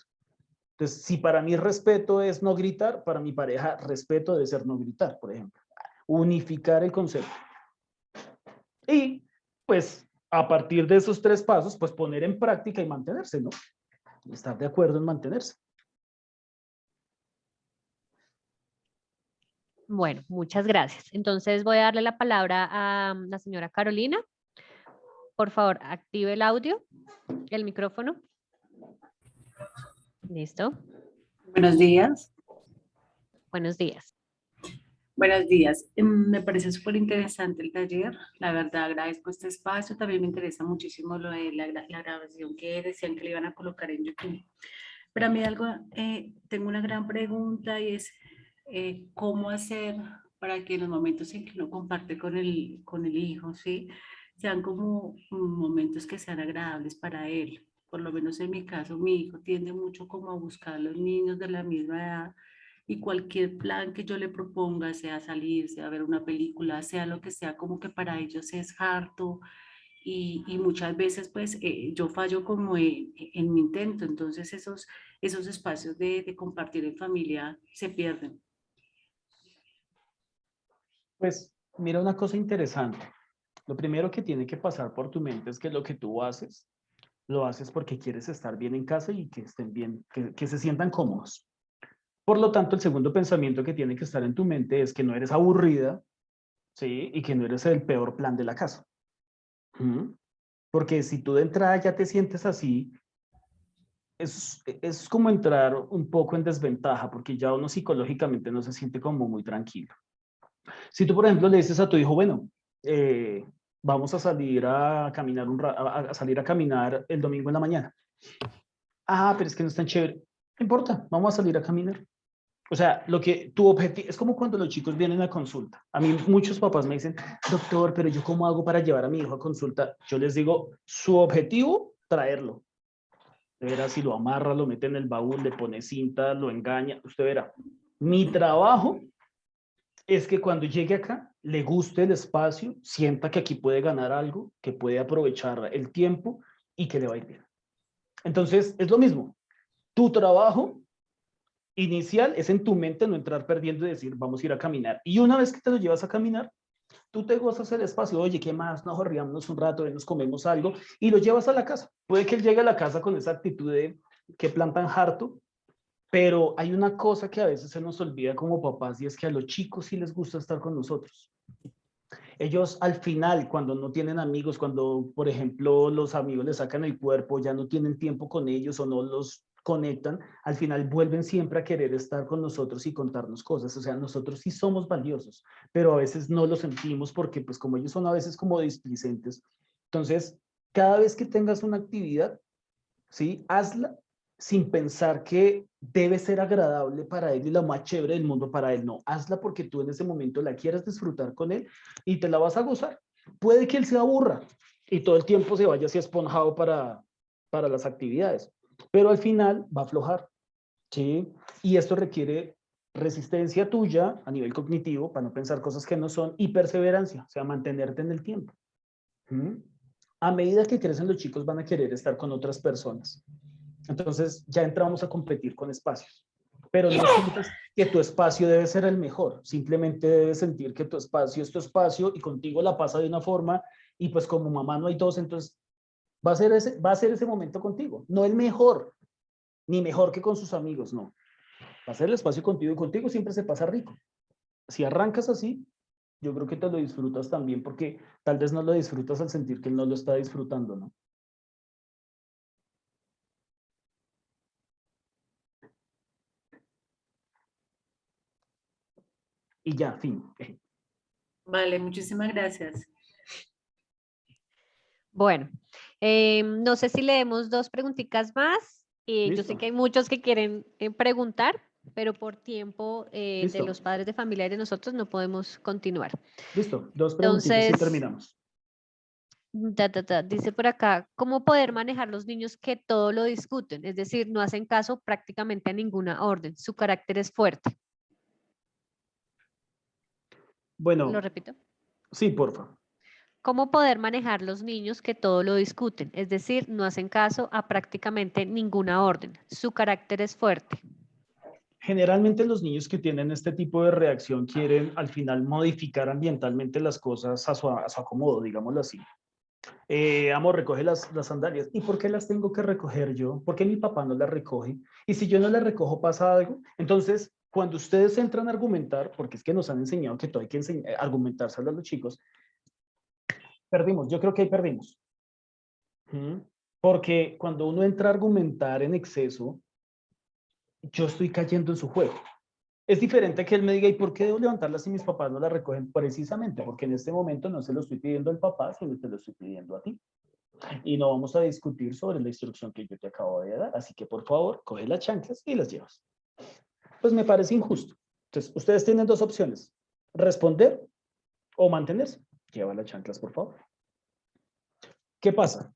Entonces, si para mí respeto es no gritar, para mi pareja respeto debe ser no gritar, por ejemplo. Unificar el concepto. Y pues a partir de esos tres pasos, pues poner en práctica y mantenerse, ¿no? Estar de acuerdo en mantenerse. Bueno, muchas gracias. Entonces voy a darle la palabra a la señora Carolina. Por favor, active el audio, el micrófono. Listo. Buenos días. Buenos días. Buenos días. Me parece súper interesante el taller. La verdad, agradezco este espacio. También me interesa muchísimo lo de la grabación que decían que le iban a colocar en YouTube. Pero a mí tengo una gran pregunta y es cómo hacer para que los momentos en que uno comparte con el hijo, ¿sí? Sean como momentos que sean agradables para él. Por lo menos en mi caso, mi hijo tiende mucho como a buscar a los niños de la misma edad y cualquier plan que yo le proponga, sea salir, sea ver una película, sea lo que sea, como que para ellos es harto y muchas veces pues yo fallo como en mi intento, entonces esos espacios de compartir en familia se pierden. Pues mira una cosa interesante. Lo primero que tiene que pasar por tu mente es que lo que tú haces, lo haces porque quieres estar bien en casa y que estén bien, que se sientan cómodos. Por lo tanto, el segundo pensamiento que tiene que estar en tu mente es que no eres aburrida, ¿sí? Y que no eres el peor plan de la casa. ¿Mm? Porque si tú de entrada ya te sientes así, es como entrar un poco en desventaja, porque ya uno psicológicamente no se siente como muy tranquilo. Si tú, por ejemplo, le dices a tu hijo, bueno, vamos a salir a caminar a salir a caminar el domingo en la mañana. Ah, pero es que no es tan chévere. No importa, vamos a salir a caminar. O sea, lo que tu objetivo es como cuando los chicos vienen a consulta. A mí muchos papás me dicen, doctor, pero yo cómo hago para llevar a mi hijo a consulta. Yo les digo, su objetivo, traerlo. Usted verá si lo amarra, lo mete en el baúl, le pone cinta, lo engaña. Usted verá. Mi trabajo es que cuando llegue acá, le guste el espacio, sienta que aquí puede ganar algo, que puede aprovechar el tiempo y que le va a ir bien. Entonces, es lo mismo. Tu trabajo inicial es en tu mente no entrar perdiendo y decir, vamos a ir a caminar. Y una vez que te lo llevas a caminar, tú te gozas el espacio. Oye, ¿qué más? Nos riámonos un rato, nos comemos algo y lo llevas a la casa. Puede que él llegue a la casa con esa actitud de qué plan tan harto, pero hay una cosa que a veces se nos olvida como papás y es que a los chicos sí les gusta estar con nosotros. Ellos al final, cuando no tienen amigos, cuando, por ejemplo, los amigos les sacan el cuerpo, ya no tienen tiempo con ellos o no los conectan, al final vuelven siempre a querer estar con nosotros y contarnos cosas. O sea, nosotros sí somos valiosos, pero a veces no lo sentimos porque, pues, como ellos son a veces como displicentes. Entonces, cada vez que tengas una actividad, ¿sí? Hazla sin pensar que debe ser agradable para él y la más chévere del mundo para él. No, hazla porque tú en ese momento la quieres disfrutar con él y te la vas a gozar. Puede que él se aburra y todo el tiempo se vaya así esponjado para las actividades, pero al final va a aflojar, ¿sí? Y esto requiere resistencia tuya a nivel cognitivo para no pensar cosas que no son y perseverancia, o sea, mantenerte en el tiempo. ¿Mm? A medida que crecen los chicos van a querer estar con otras personas. Entonces ya entramos a competir con espacios. Pero no sientas que tu espacio debe ser el mejor. Simplemente debes sentir que tu espacio es tu espacio y contigo la pasa de una forma y pues como mamá no hay dos, entonces va a ser ese momento contigo. No el mejor, ni mejor que con sus amigos, no. Va a ser el espacio contigo y contigo siempre se pasa rico. Si arrancas así, yo creo que te lo disfrutas también porque tal vez no lo disfrutas al sentir que él no lo está disfrutando, ¿no? Y ya, fin. Vale, muchísimas gracias. Bueno, no sé si leemos dos preguntitas más. Yo sé Listo. que hay muchos que quieren preguntar, pero por tiempo de Listo. los padres de familia y de nosotros no podemos continuar. Listo. Dos preguntitas y Entonces, terminamos. dice por acá, ¿cómo poder manejar los niños que todo lo discuten? Es decir, no hacen caso prácticamente a ninguna orden. Su carácter es fuerte. ¿Lo Bueno, repito? sí, porfa. ¿Cómo poder manejar los niños que todo lo discuten? Es decir, no hacen caso a prácticamente ninguna orden. Su carácter es fuerte. Generalmente los niños que tienen este tipo de reacción quieren al final modificar ambientalmente las cosas a su acomodo, digámoslo así. Amor, recoge las sandalias. ¿Y por qué las tengo que recoger yo? ¿Por qué mi papá no las recoge? Y si yo no las recojo, ¿pasa algo? Entonces, cuando ustedes entran a argumentar, porque es que nos han enseñado que todo hay que argumentárselo a los chicos, perdimos. Yo creo que ahí perdimos. ¿Mm? Porque cuando uno entra a argumentar en exceso, yo estoy cayendo en su juego. Es diferente que él me diga, ¿y por qué debo levantarla si mis papás no la recogen? Precisamente porque en este momento no se lo estoy pidiendo al papá, sino te lo estoy pidiendo a ti. Y no vamos a discutir sobre la instrucción que yo te acabo de dar. Así que, por favor, coge las chanclas y las llevas. Pues me parece injusto. Entonces, ustedes tienen dos opciones. Responder o mantenerse. Lleva las chanclas, por favor. ¿Qué pasa?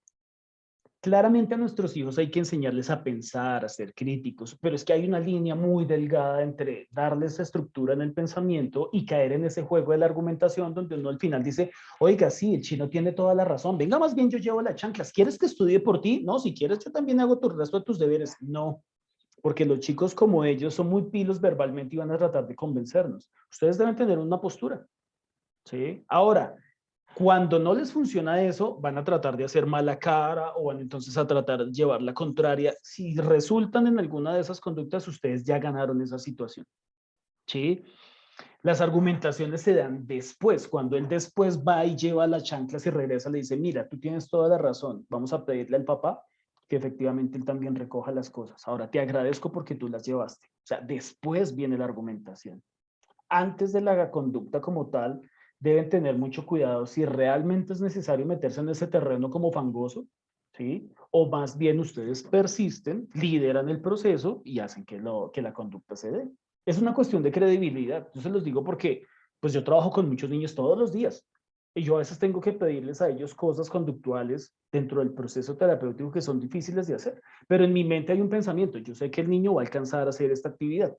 Claramente a nuestros hijos hay que enseñarles a pensar, a ser críticos, pero es que hay una línea muy delgada entre darles estructura en el pensamiento y caer en ese juego de la argumentación donde uno al final dice, oiga, sí, el chino tiene toda la razón, venga, más bien yo llevo las chanclas, ¿quieres que estudie por ti? No, si quieres yo también hago el resto de tus deberes. No, porque los chicos como ellos son muy pilos verbalmente y van a tratar de convencernos. Ustedes deben tener una postura, ¿sí? Ahora, cuando no les funciona eso, van a tratar de hacer mala cara o van entonces a tratar de llevar la contraria. Si resultan en alguna de esas conductas, ustedes ya ganaron esa situación, ¿sí? Las argumentaciones se dan después, cuando él después va y lleva las chanclas y regresa, le dice, mira, tú tienes toda la razón, vamos a pedirle al papá que efectivamente él también recoja las cosas. Ahora te agradezco porque tú las llevaste. O sea, después viene la argumentación. Antes de la conducta como tal, deben tener mucho cuidado si realmente es necesario meterse en ese terreno como fangoso, ¿sí? O más bien ustedes persisten, lideran el proceso y hacen que la conducta se dé. Es una cuestión de credibilidad. Yo se los digo porque pues yo trabajo con muchos niños todos los días y yo a veces tengo que pedirles a ellos cosas conductuales dentro del proceso terapéutico que son difíciles de hacer, pero en mi mente hay un pensamiento, yo sé que el niño va a alcanzar a hacer esta actividad.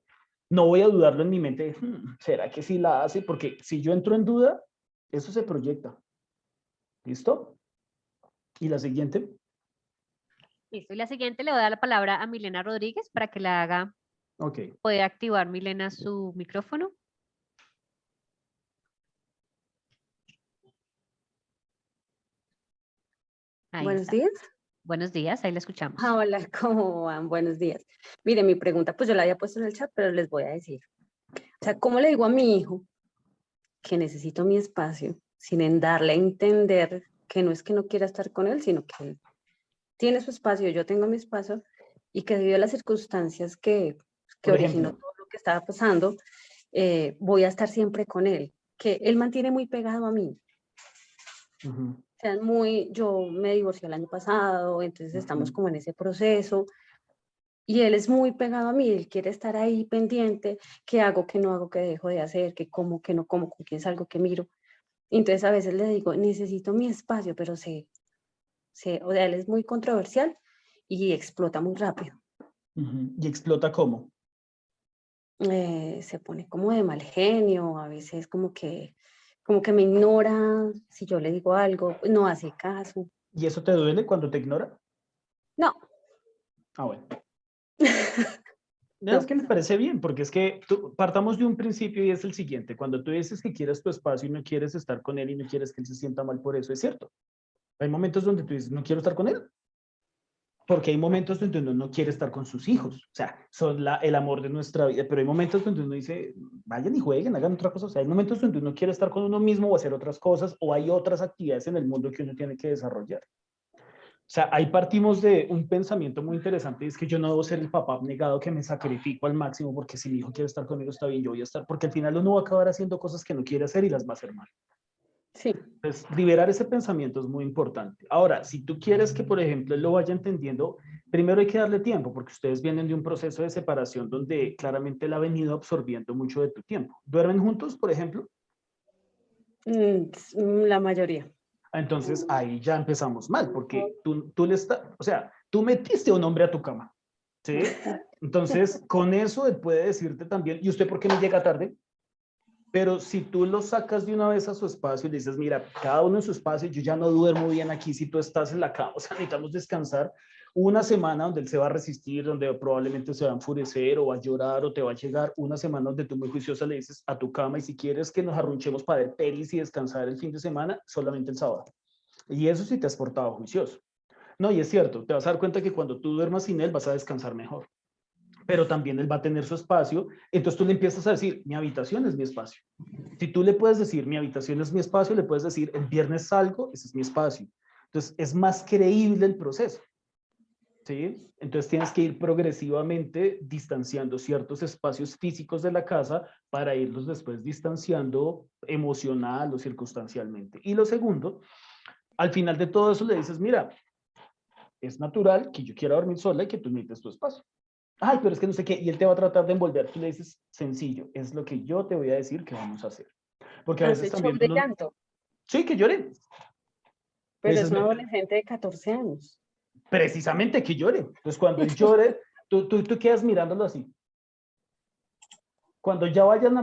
No voy a dudarlo en mi mente, ¿será que sí la hace? Porque si yo entro en duda, eso se proyecta. ¿Listo? ¿Y la siguiente? Listo. Y la siguiente le voy a dar la palabra a Milena Rodríguez para que la haga. Ok. ¿Puede activar Milena su micrófono? Ahí Buenos está. días. Buenos días, ahí la escuchamos. Hola, ¿cómo van? Buenos días. Mire, mi pregunta, pues yo la había puesto en el chat, pero les voy a decir. O sea, ¿cómo le digo a mi hijo que necesito mi espacio sin darle a entender que no es que no quiera estar con él, sino que él tiene su espacio, yo tengo mi espacio, y que debido a las circunstancias que Por originó ejemplo. todo lo que estaba pasando, voy a estar siempre con él, que él mantiene muy pegado a mí? Sean yo me divorcié el año pasado, entonces estamos como en ese proceso y él es muy pegado a mí, él quiere estar ahí pendiente, qué hago, qué no hago, qué dejo de hacer, qué como, qué no como, con quién salgo, qué miro. Entonces a veces le digo, necesito mi espacio, pero o sea, él es muy controversial y explota muy rápido. ¿Y explota cómo? Se pone como de mal genio, a veces como que me ignora, si yo le digo algo, no hace caso. ¿Y eso te duele cuando te ignora? No. Ah, bueno. No. Es que me parece bien, porque es que partamos de un principio y es el siguiente. Cuando tú dices que quieres tu espacio y no quieres estar con él y no quieres que él se sienta mal por eso, es cierto. Hay momentos donde tú dices, no quiero estar con él, porque hay momentos donde uno no quiere estar con sus hijos. O sea, son el amor de nuestra vida, pero hay momentos donde uno dice, vayan y jueguen, hagan otra cosa. O sea, hay momentos donde uno quiere estar con uno mismo o hacer otras cosas, o hay otras actividades en el mundo que uno tiene que desarrollar. O sea, ahí partimos de un pensamiento muy interesante, es que yo no debo ser el papá abnegado que me sacrifico al máximo porque si mi hijo quiere estar conmigo está bien, yo voy a estar, porque al final uno va a acabar haciendo cosas que no quiere hacer y las va a hacer mal. Sí. Entonces, liberar ese pensamiento es muy importante. Ahora, si tú quieres que, por ejemplo, él lo vaya entendiendo, primero hay que darle tiempo, porque ustedes vienen de un proceso de separación donde claramente él ha venido absorbiendo mucho de tu tiempo. ¿Duermen juntos, por ejemplo? La mayoría. Entonces ahí ya empezamos mal, porque tú le estás, o sea, tú metiste a un hombre a tu cama, ¿sí? Entonces, con eso él puede decirte también, ¿y usted por qué me llega tarde? Pero si tú lo sacas de una vez a su espacio y le dices, mira, cada uno en su espacio, yo ya no duermo bien aquí si tú estás en la cama, o sea, necesitamos descansar una semana donde él se va a resistir, donde probablemente se va a enfurecer o va a llorar o te va a llegar, una semana donde tú muy juiciosa le dices a tu cama y si quieres que nos arrunchemos para ver pelis y descansar el fin de semana, solamente el sábado. Y eso sí te has portado juicioso. No, y es cierto, te vas a dar cuenta que cuando tú duermas sin él vas a descansar mejor, pero también él va a tener su espacio, entonces tú le empiezas a decir, mi habitación es mi espacio. Si tú le puedes decir, mi habitación es mi espacio, le puedes decir, el viernes salgo, ese es mi espacio. Entonces es más creíble el proceso. ¿Sí? Entonces tienes que ir progresivamente distanciando ciertos espacios físicos de la casa para irlos después distanciando emocional o circunstancialmente. Y lo segundo, al final de todo eso le dices, mira, es natural que yo quiera dormir sola y que tú necesites tu espacio. Ay, pero es que no sé qué, y él te va a tratar de envolver. Tú le dices, sencillo, es lo que yo te voy a decir que vamos a hacer. Porque a veces Hace show también de uno, llanto, sí, que llore. Le pero dices, es un adolescente de 14 años. Precisamente que llore. Entonces, cuando él llore, tú quedas mirándolo así. Cuando ya vayan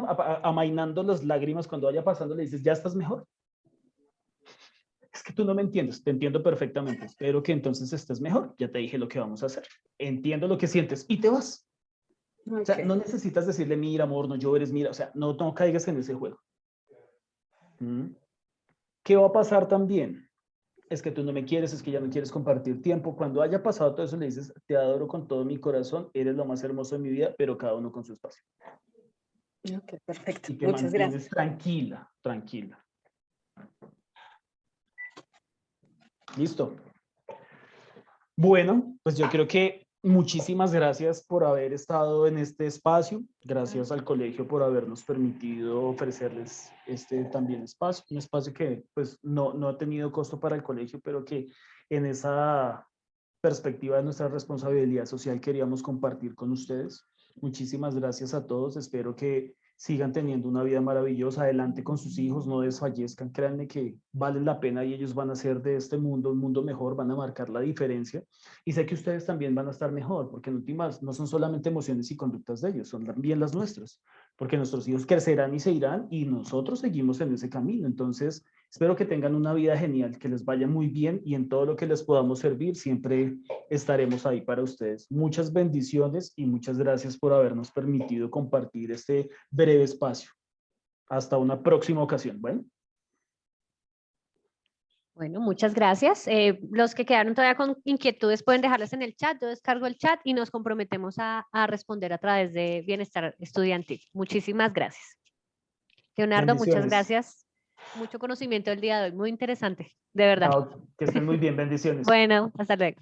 amainando las lágrimas, cuando vaya pasando, le dices, ¿ya estás mejor? Es que tú no me entiendes, te entiendo perfectamente. Espero que entonces estés mejor. Ya te dije lo que vamos a hacer. Entiendo lo que sientes y te vas. O sea, no necesitas decirle, mira, amor, no llores, mira. O sea, no caigas en ese juego. ¿Qué va a pasar también? Es que tú no me quieres, es que ya no quieres compartir tiempo. Cuando haya pasado todo eso, le dices, te adoro con todo mi corazón, eres lo más hermoso de mi vida, pero cada uno con su espacio. Ok, perfecto. Y te Muchas mantienes gracias. tranquila, tranquila. Listo. Bueno, pues yo creo que muchísimas gracias por haber estado en este espacio. Gracias al colegio por habernos permitido ofrecerles este también espacio. Un espacio que pues no ha tenido costo para el colegio, pero que en esa perspectiva de nuestra responsabilidad social queríamos compartir con ustedes. Muchísimas gracias a todos. Espero que sigan teniendo una vida maravillosa. Adelante con sus hijos, no desfallezcan. Créanme que valen la pena y ellos van a hacer de este mundo un mundo mejor, van a marcar la diferencia. Y sé que ustedes también van a estar mejor, porque en últimas no son solamente emociones y conductas de ellos, son también las nuestras, porque nuestros hijos crecerán y se irán y nosotros seguimos en ese camino. Entonces, espero que tengan una vida genial, que les vaya muy bien y en todo lo que les podamos servir, siempre estaremos ahí para ustedes. Muchas bendiciones y muchas gracias por habernos permitido compartir este breve espacio. Hasta una próxima ocasión. Bueno. Bueno, muchas gracias. Los que quedaron todavía con inquietudes pueden dejarlas en el chat. Yo descargo el chat y nos comprometemos a responder a través de Bienestar Estudiantil. Muchísimas gracias. Leonardo, muchas gracias. Mucho conocimiento el día de hoy, muy interesante, de verdad. Chao, que estén muy bien, bendiciones. Bueno, hasta luego.